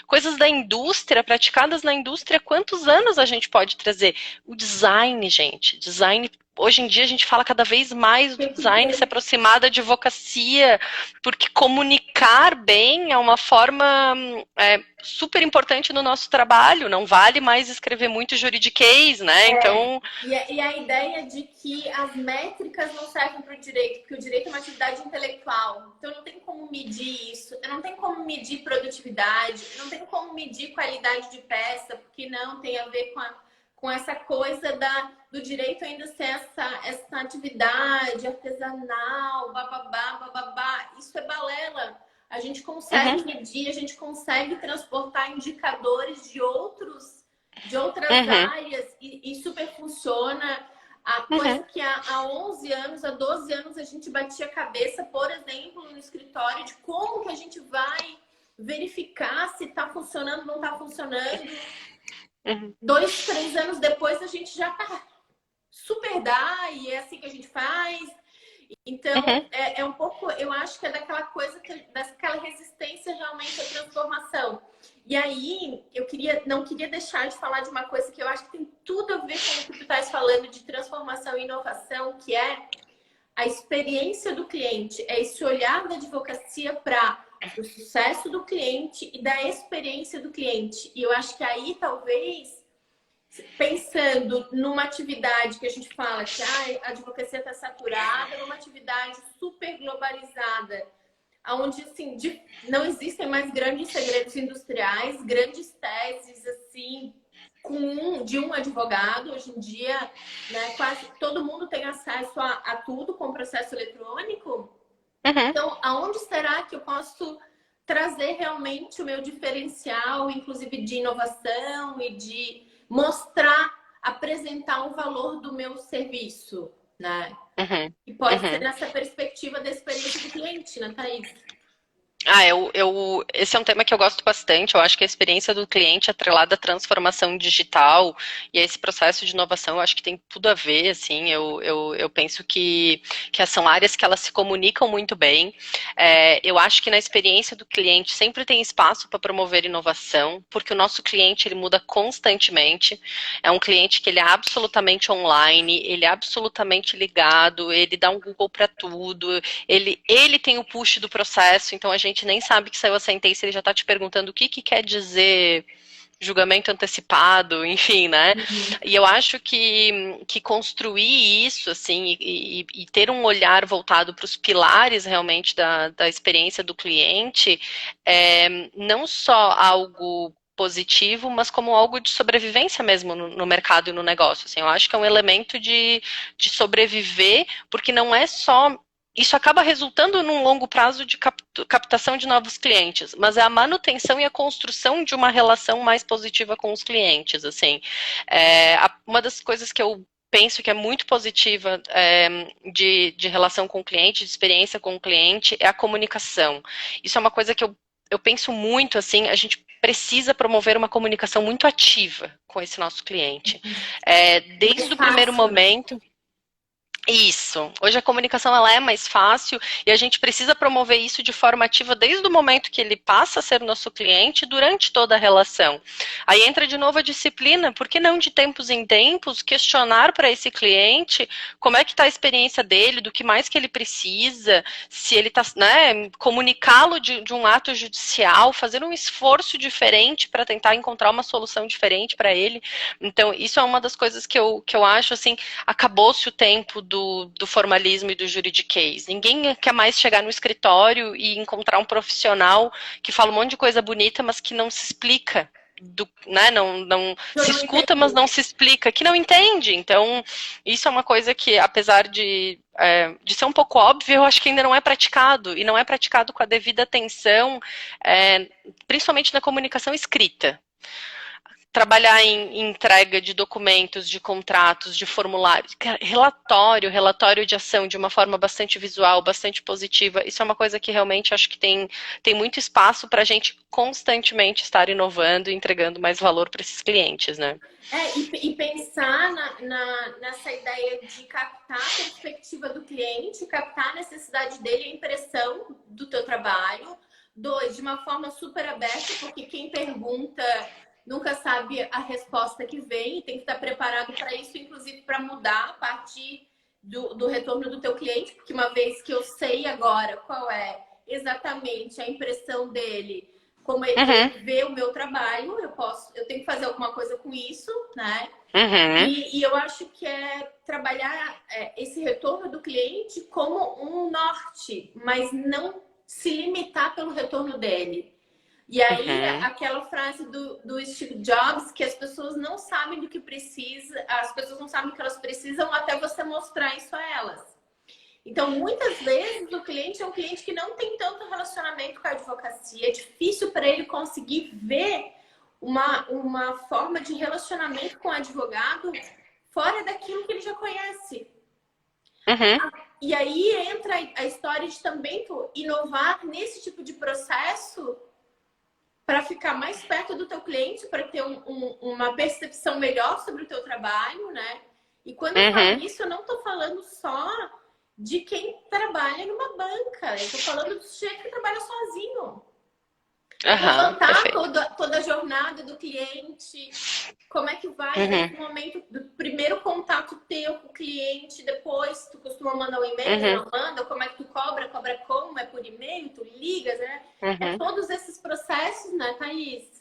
S2: coisas da indústria, praticadas na indústria, quantos anos a gente pode trazer? O design, gente, design. Hoje em dia a gente fala cada vez mais do design se aproximar da advocacia, porque comunicar bem é uma forma super importante no nosso trabalho. Não vale mais escrever muito juridiquês, né? Então...
S1: E a ideia de que as métricas não servem para o direito, porque o direito é uma atividade intelectual. Então não tem como medir isso, não tem como medir produtividade, não tem como medir qualidade de peça, porque não tem a ver com essa coisa do direito ainda ser essa atividade artesanal, bababá. Isso é balela. A gente consegue medir, a gente consegue transportar indicadores de outras áreas e super funciona. A coisa que há 11 anos, há 12 anos a gente batia a cabeça, por exemplo, no escritório, de como que a gente vai verificar se está funcionando ou não está funcionando. 2, 3 anos depois a gente já tá super e é assim que a gente faz. Então, é um pouco, eu acho que é daquela coisa, daquela resistência realmente à transformação. E aí, não queria deixar de falar de uma coisa que eu acho que tem tudo a ver com o que tu estás falando de transformação e inovação, que é a experiência do cliente. É esse olhar da advocacia para do sucesso do cliente e da experiência do cliente. E eu acho que aí, talvez, pensando numa atividade que a gente fala que a advocacia está saturada, numa atividade super globalizada, onde assim, não existem mais grandes segredos industriais, grandes teses assim, de um advogado. Hoje em dia, né, quase todo mundo tem acesso a tudo com processo eletrônico.
S2: Uhum.
S1: Então, aonde será que eu posso trazer realmente o meu diferencial, inclusive de inovação e de mostrar, apresentar o valor do meu serviço, né?
S2: Uhum.
S1: E pode ser
S2: Uhum.
S1: nessa perspectiva da experiência do cliente, né, Thaís?
S2: Esse é um tema que eu gosto bastante. Eu acho que a experiência do cliente atrelada à transformação digital e a esse processo de inovação, eu acho que tem tudo a ver, assim. Eu penso que são áreas que elas se comunicam muito bem. Eu acho que na experiência do cliente sempre tem espaço para promover inovação, porque o nosso cliente, ele muda constantemente. É um cliente que ele é absolutamente online, ele é absolutamente ligado, ele dá um Google para tudo, ele tem o push do processo, então a gente nem sabe que saiu a sentença, ele já está te perguntando o que quer dizer julgamento antecipado, enfim, né?
S1: Uhum.
S2: E eu acho que construir isso, assim, e ter um olhar voltado para os pilares realmente da experiência do cliente é não só algo positivo, mas como algo de sobrevivência mesmo no mercado e no negócio. Assim, eu acho que é um elemento de sobreviver, porque não é só isso acaba resultando num longo prazo de captação de novos clientes, mas é a manutenção e a construção de uma relação mais positiva com os clientes. Assim, uma das coisas que eu penso que é muito positiva de relação com o cliente, de experiência com o cliente, é a comunicação. Isso é uma coisa que eu penso muito, assim, a gente precisa promover uma comunicação muito ativa com esse nosso cliente.
S1: Mais
S2: Desde o primeiro
S1: fácil, né?
S2: momento. Isso. Hoje a comunicação ela é mais fácil e a gente precisa promover isso de forma ativa desde o momento que ele passa a ser nosso cliente durante toda a relação. Aí entra de novo a disciplina, por que não de tempos em tempos questionar para esse cliente como é que está a experiência dele, do que mais que ele precisa, se ele está, né, comunicá-lo de um ato judicial, fazer um esforço diferente para tentar encontrar uma solução diferente para ele. Então, isso é uma das coisas que eu acho assim, acabou-se o tempo do formalismo e do juridiquês. Ninguém quer mais chegar no escritório e encontrar um profissional que fala um monte de coisa bonita, mas que não se explica. Né, não
S1: Eu
S2: se
S1: não
S2: escuta, mas
S1: entendi.
S2: não se explica, que não entende. Então, isso é uma coisa que, apesar de ser um pouco óbvio, eu acho que ainda não é praticado, e não é praticado com a devida atenção, principalmente na comunicação escrita. Trabalhar em entrega de documentos, de contratos, de formulários, relatório de ação de uma forma bastante visual, bastante positiva. Isso é uma coisa que realmente acho que tem muito espaço para a gente constantemente estar inovando e entregando mais valor para esses clientes, né?
S1: E pensar nessa ideia de captar a perspectiva do cliente, captar a necessidade dele, a impressão do teu trabalho. Dois, de uma forma super aberta, porque quem pergunta nunca sabe a resposta que vem, tem que estar preparado para isso, inclusive para mudar a partir do retorno do teu cliente, porque uma vez que eu sei agora qual é exatamente a impressão dele, como ele
S2: Uhum,
S1: vê o meu trabalho, eu tenho que fazer alguma coisa com isso, né?
S2: uhum,
S1: E eu acho que é trabalhar esse retorno do cliente como um norte, mas não se limitar pelo retorno dele. E aí,
S2: uhum,
S1: aquela frase do Steve Jobs, que as pessoas não sabem do que precisa, as pessoas não sabem o que elas precisam até você mostrar isso a elas. Então, muitas vezes, o cliente é um cliente que não tem tanto relacionamento com a advocacia. É difícil para ele conseguir ver uma forma de relacionamento com o advogado fora daquilo que ele já conhece.
S2: uhum,
S1: E aí entra a história de também tu inovar nesse tipo de processo para ficar mais perto do teu cliente, para ter uma percepção melhor sobre o teu trabalho, né? E quando eu falo
S2: uhum,
S1: isso, eu não estou falando só de quem trabalha numa banca. Eu estou falando do sujeito que trabalha sozinho.
S2: uhum,
S1: Levantar
S2: perfeito.
S1: toda a jornada do cliente, como é que vai
S2: Uhum,
S1: nesse momento primeiro contato teu com o cliente, depois tu costuma mandar um e-mail, não manda, como é que tu cobra como? É por e-mail, tu ligas, né? É todos esses processos, né, Thaís?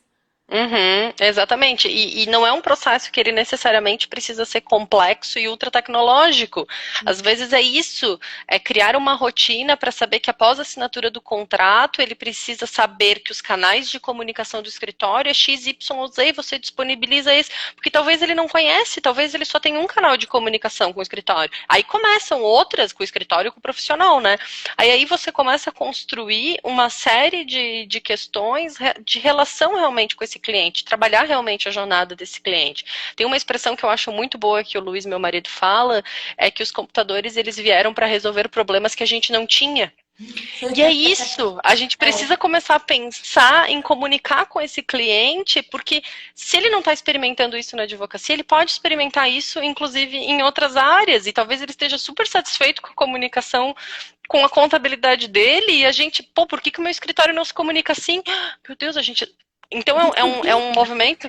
S2: Exatamente. E não é um processo que ele necessariamente precisa ser complexo e ultra tecnológico. Às vezes é isso, é criar uma rotina para saber que após a assinatura do contrato, ele precisa saber que os canais de comunicação do escritório é X, Y ou Z, você disponibiliza esse, porque talvez ele não conhece, talvez ele só tenha um canal de comunicação com o escritório. Aí começam outras com o escritório e com o profissional, né? Aí você começa a construir uma série de questões de relação realmente com esse cliente, trabalhar realmente a jornada desse cliente. Tem uma expressão que eu acho muito boa que o Luiz, meu marido, fala, é que os computadores eles vieram para resolver problemas que a gente não tinha. E é isso, a gente precisa começar a pensar em comunicar com esse cliente, porque se ele não está experimentando isso na advocacia, ele pode experimentar isso, inclusive, em outras áreas, e talvez ele esteja super satisfeito com a comunicação, com a contabilidade dele, e a gente, por que o meu escritório não se comunica assim? Meu Deus, a gente... Então é um movimento...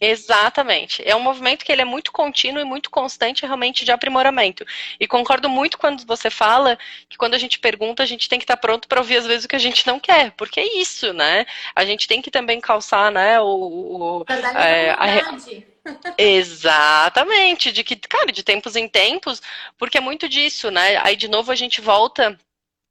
S2: Exatamente. É um movimento que ele é muito contínuo e muito constante realmente de aprimoramento. E concordo muito quando você fala que quando a gente pergunta, a gente tem que estar pronto para ouvir às vezes o que a gente não quer, porque é isso, né? A gente tem que também calçar, né, Exatamente, de que, cara, de tempos em tempos, porque é muito disso, né? Aí de novo a gente volta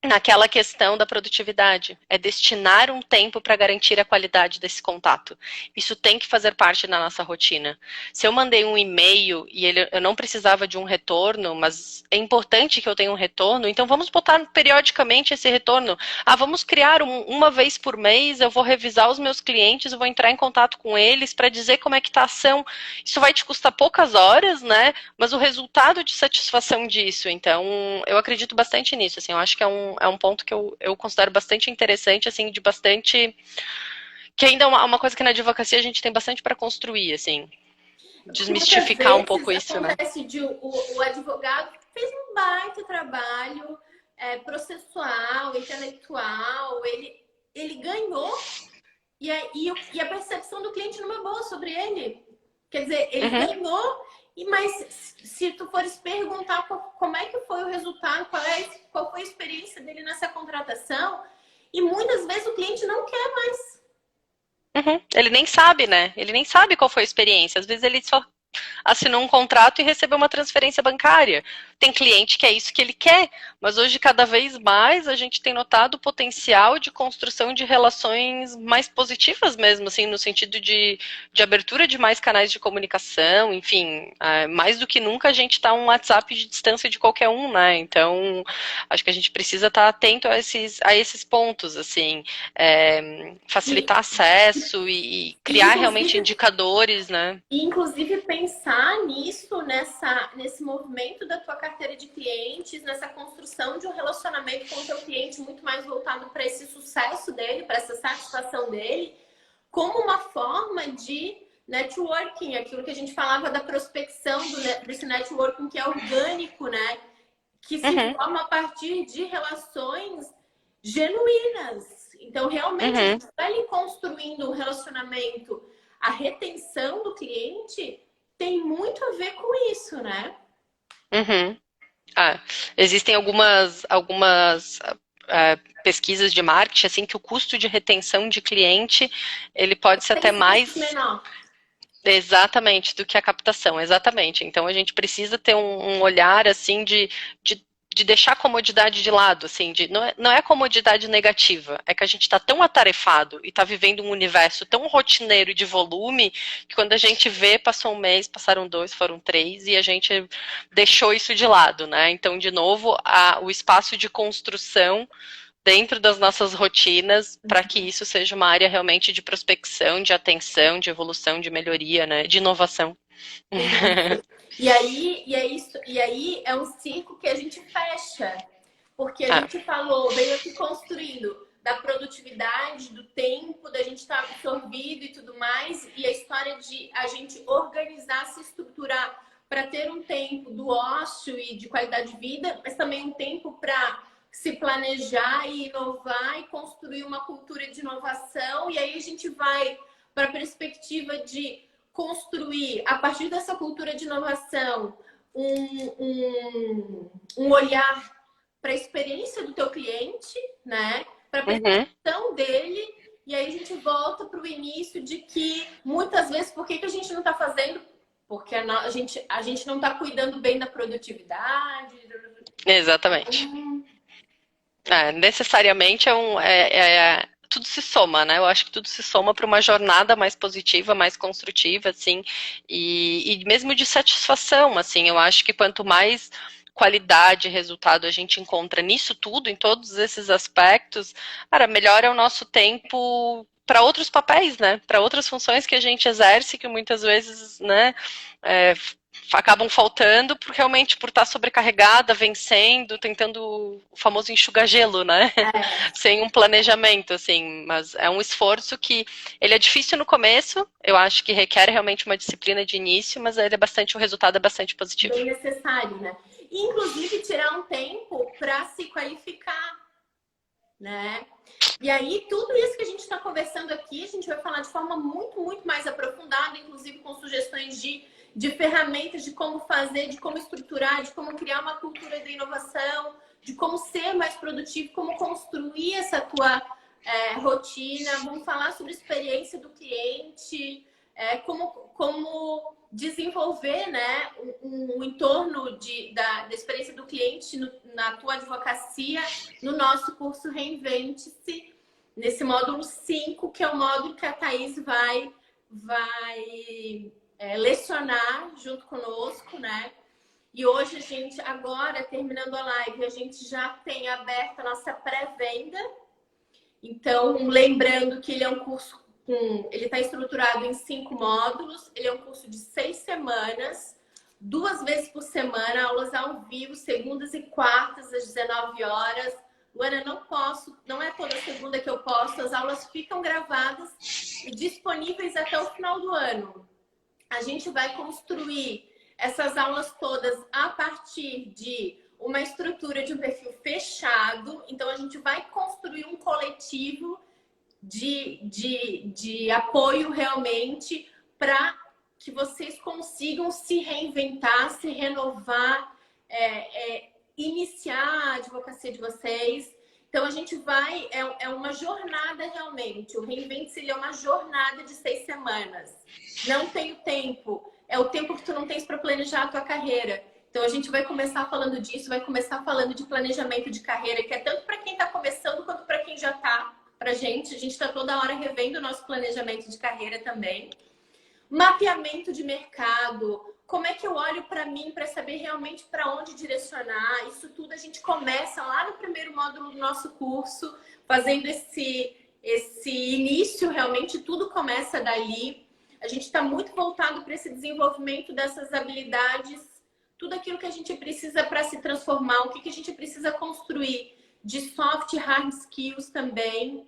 S2: naquela questão da produtividade, é destinar um tempo para garantir a qualidade desse contato. Isso tem que fazer parte da nossa rotina. Se eu mandei um e-mail e eu não precisava de um retorno, mas é importante que eu tenha um retorno, então vamos botar periodicamente esse retorno. Vamos criar uma vez por mês, eu vou revisar os meus clientes, eu vou entrar em contato com eles para dizer como é que está a ação. Isso vai te custar poucas horas, né? Mas o resultado de satisfação disso, então, eu acredito bastante nisso, assim, eu acho que é um ponto que eu considero bastante interessante, assim, de bastante... Que ainda é uma coisa que na advocacia a gente tem bastante para construir, assim. Desmistificar um pouco isso, né?
S1: Acontece de o advogado fez um baita trabalho processual, intelectual, ele ganhou e a percepção do cliente não é boa sobre ele. Quer dizer, ele ganhou, mas se tu fores perguntar como é que foi o resultado, qual foi a experiência dele nessa contratação, e muitas vezes o cliente não quer mais.
S2: Ele nem sabe, né? Ele nem sabe qual foi a experiência. Às vezes ele só assinou um contrato e recebeu uma transferência bancária. Tem cliente que é isso que ele quer, mas hoje cada vez mais a gente tem notado o potencial de construção de relações mais positivas mesmo, assim, no sentido de abertura de mais canais de comunicação, enfim, mais do que nunca a gente está um WhatsApp de distância de qualquer um, né? Então, acho que a gente precisa estar atento a esses pontos, assim, facilitar acesso e criar realmente indicadores, né?
S1: E, inclusive, pensar nisso, nesse movimento da tua carteira de clientes, nessa construção de um relacionamento com o teu cliente muito mais voltado para esse sucesso dele, para essa satisfação dele, como uma forma de networking, aquilo que a gente falava da prospecção desse networking que é orgânico, né? Que se forma a partir de relações genuínas. Então, realmente, a gente vai construindo um relacionamento. A retenção do cliente tem muito a ver com isso, né?
S2: Existem algumas pesquisas de marketing assim que o custo de retenção de cliente ele pode ser até mais
S1: menor.
S2: Exatamente, do que a captação, exatamente. Então a gente precisa ter um olhar assim de deixar a comodidade de lado, assim, não é a comodidade negativa, é que a gente está tão atarefado e está vivendo um universo tão rotineiro de volume que quando a gente vê, passou um mês, passaram 2, foram 3 e a gente deixou isso de lado, né? Então, de novo, o espaço de construção dentro das nossas rotinas para que isso seja uma área realmente de prospecção, de atenção, de evolução, de melhoria, né? De inovação.
S1: E aí é um ciclo que a gente fecha, porque a gente veio aqui construindo da produtividade, do tempo, da gente estar absorvido e tudo mais, e a história de a gente organizar, se estruturar para ter um tempo do ócio e de qualidade de vida, mas também um tempo para se planejar e inovar e construir uma cultura de inovação, e aí a gente vai para a perspectiva de construir, a partir dessa cultura de inovação, um olhar para a experiência do teu cliente, né? Para a percepção dele. E aí a gente volta para o início de que, muitas vezes, por que a gente não está fazendo? Porque a gente não está cuidando bem da produtividade.
S2: Exatamente. Necessariamente tudo se soma, né? Eu acho que tudo se soma para uma jornada mais positiva, mais construtiva, assim, e mesmo de satisfação, assim. Eu acho que quanto mais qualidade e resultado a gente encontra nisso tudo, em todos esses aspectos, cara, melhor é o nosso tempo para outros papéis, né? Para outras funções que a gente exerce, que muitas vezes, né, acabam faltando realmente por estar sobrecarregada, vencendo, tentando o famoso enxugar gelo, né? Sem um planejamento, assim. Mas é um esforço que ele é difícil no começo, eu acho que requer realmente uma disciplina de início, mas o resultado é bastante positivo.
S1: Bem necessário, né? E, inclusive, tirar um tempo para se qualificar, né? E aí, tudo isso que a gente está conversando aqui, a gente vai falar de forma muito, muito mais aprofundada, inclusive com sugestões de ferramentas, de como fazer, de como estruturar, de como criar uma cultura de inovação, de como ser mais produtivo, como construir essa tua rotina. Vamos falar sobre a experiência do cliente, como desenvolver, né, um entorno da experiência do cliente na tua advocacia, no nosso curso Reinvente-se, nesse módulo 5, que é o módulo que a Thaís vai lecionar junto conosco, né? E hoje a gente, agora, terminando a live, a gente já tem aberto a nossa pré-venda. Então, lembrando que ele é um curso ele está estruturado em 5 módulos, ele é um curso de 6 semanas, 2 vezes por semana, aulas ao vivo, segundas e quartas, às 19 horas. Luana, não é toda segunda que eu posto, as aulas ficam gravadas e disponíveis até o final do ano. A gente vai construir essas aulas todas a partir de uma estrutura de um perfil fechado. Então, a gente vai construir um coletivo de apoio realmente para que vocês consigam se reinventar, se renovar, iniciar a advocacia de vocês. Então, a gente vai... É uma jornada realmente. O Reinvente-se é uma jornada de 6 semanas. Não tenho tempo. É o tempo que tu não tens para planejar a tua carreira. Então, a gente vai começar falando disso, vai começar falando de planejamento de carreira, que é tanto para quem está começando quanto para quem já está. A gente está toda hora revendo o nosso planejamento de carreira também. Mapeamento de mercado. Como é que eu olho para mim para saber realmente para onde direcionar? Isso tudo a gente começa lá no primeiro módulo do nosso curso, fazendo esse início, realmente tudo começa dali. A gente está muito voltado para esse desenvolvimento dessas habilidades, tudo aquilo que a gente precisa para se transformar, o que a gente precisa construir de soft e hard skills também.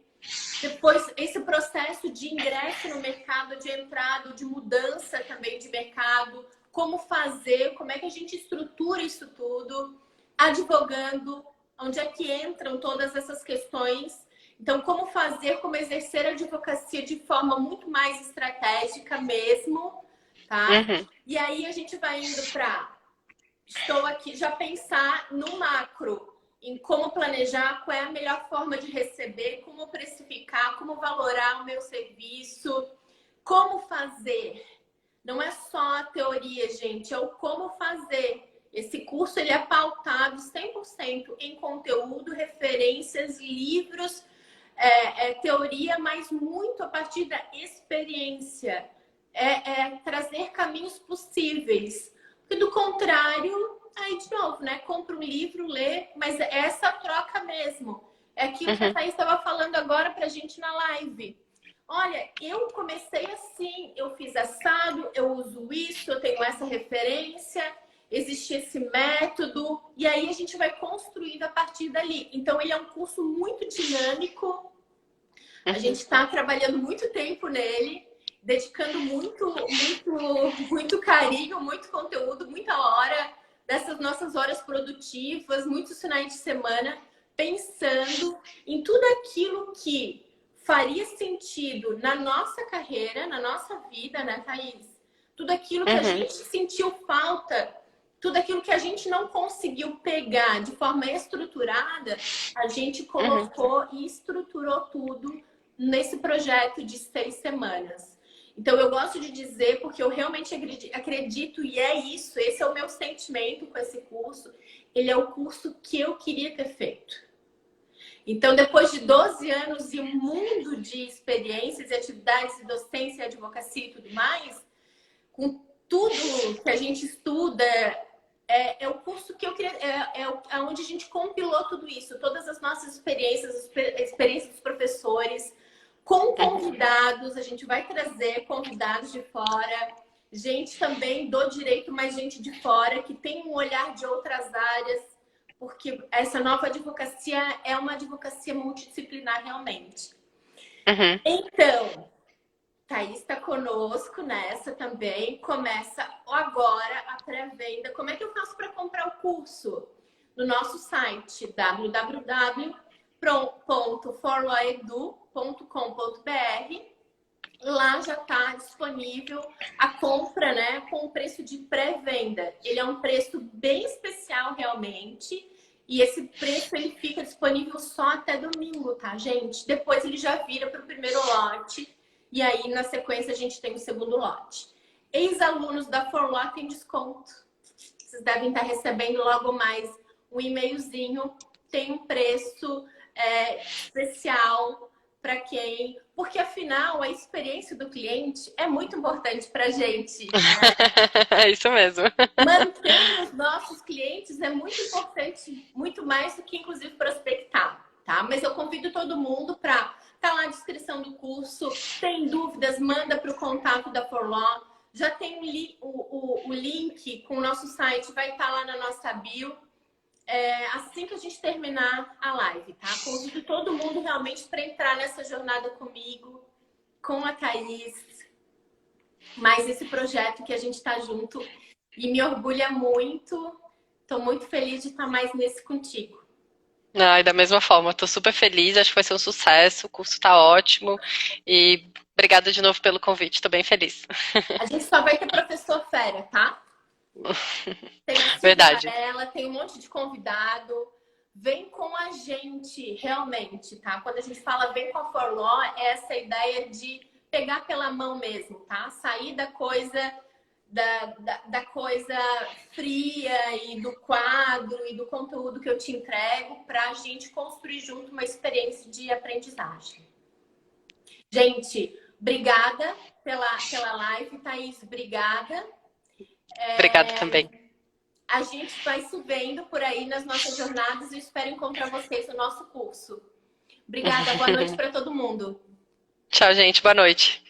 S1: Depois, esse processo de ingresso no mercado, de entrada, de mudança também de mercado, como fazer, como é que a gente estrutura isso tudo, advogando, onde é que entram todas essas questões. Então, como fazer, como exercer a advocacia de forma muito mais estratégica mesmo, tá? E aí a gente vai indo para... Estou aqui já pensar no macro, em como planejar, qual é a melhor forma de receber, como precificar, como valorar o meu serviço, como fazer. Não é só a teoria, gente, é o como fazer. Esse curso ele é pautado 100% em conteúdo, referências, livros, teoria, mas muito a partir da experiência. Trazer caminhos possíveis. Porque do contrário... Aí, de novo, né? Compra um livro, lê, mas é essa troca mesmo. É aquilo que a Thaís estava falando agora pra gente na live. Olha, eu comecei assim, eu fiz assado, eu uso isso, eu tenho essa referência, existe esse método, e aí a gente vai construindo a partir dali. Então, ele é um curso muito dinâmico, a gente está trabalhando muito tempo nele, dedicando muito carinho, muito conteúdo, muita hora, dessas nossas horas produtivas, muitos finais de semana, pensando em tudo aquilo que faria sentido na nossa carreira, na nossa vida, né, Thaís? tudo aquilo que a gente sentiu falta, tudo aquilo que a gente não conseguiu pegar de forma estruturada, a gente colocou e estruturou tudo nesse projeto de 6 semanas. Então, eu gosto de dizer, porque eu realmente acredito, e é isso, esse é o meu sentimento com esse curso, ele é o curso que eu queria ter feito. Então, depois de 12 anos e um mundo de experiências e atividades de docência, advocacia e tudo mais, com tudo que a gente estuda, é o curso que eu queria, é onde a gente compilou tudo isso, todas as nossas experiências, as experiências dos professores, com convidados, a gente vai trazer convidados de fora, gente também do direito, mas gente de fora, que tem um olhar de outras áreas, porque essa nova advocacia é uma advocacia multidisciplinar realmente. Então, Thaís está conosco nessa também. Começa agora a pré-venda. Como é que eu faço para comprar o curso? No nosso site www.forlaedu.com.br. Lá já está disponível a compra, né, com o preço de pré-venda. Ele é um preço bem especial realmente. E esse preço ele fica disponível só até domingo, tá, gente? Depois ele já vira para o primeiro lote. E aí, na sequência, a gente tem o segundo lote. Ex-alunos da Forlaw têm desconto. Vocês devem estar recebendo logo mais um e-mailzinho. Tem um preço especial para quem... Porque, afinal, a experiência do cliente é muito importante para a gente. Né?
S2: É isso mesmo.
S1: Manter os nossos clientes é muito importante, muito mais do que, inclusive, prospectar. Tá? Mas eu convido todo mundo para... Tá lá a descrição do curso. Tem dúvidas, manda para o contato da Forlaw. Já tem o link com o nosso site, vai estar lá na nossa bio. Assim que a gente terminar a live, tá? Convido todo mundo realmente para entrar nessa jornada comigo, com a Thaís. Mas esse projeto que a gente está junto e me orgulha muito. Estou muito feliz de estar mais nesse contigo.
S2: E da mesma forma, estou super feliz, acho que vai ser um sucesso, o curso está ótimo e obrigada de novo pelo convite, estou bem feliz.
S1: A gente só vai ter professor fera, tá? Tem a
S2: Verdade.
S1: Cinderela, tem um monte de convidado. Vem com a gente, realmente, tá? Quando a gente fala vem com a Forlaw, é essa ideia de pegar pela mão mesmo, tá? Sair da coisa... Da coisa fria e do quadro e do conteúdo que eu te entrego para a gente construir junto uma experiência de aprendizagem. Gente, obrigada pela live, Thaís, obrigada.
S2: Obrigada também.
S1: A gente vai se vendo por aí nas nossas jornadas e espero encontrar vocês no nosso curso. Obrigada, boa noite para todo mundo.
S2: Tchau, gente, boa noite.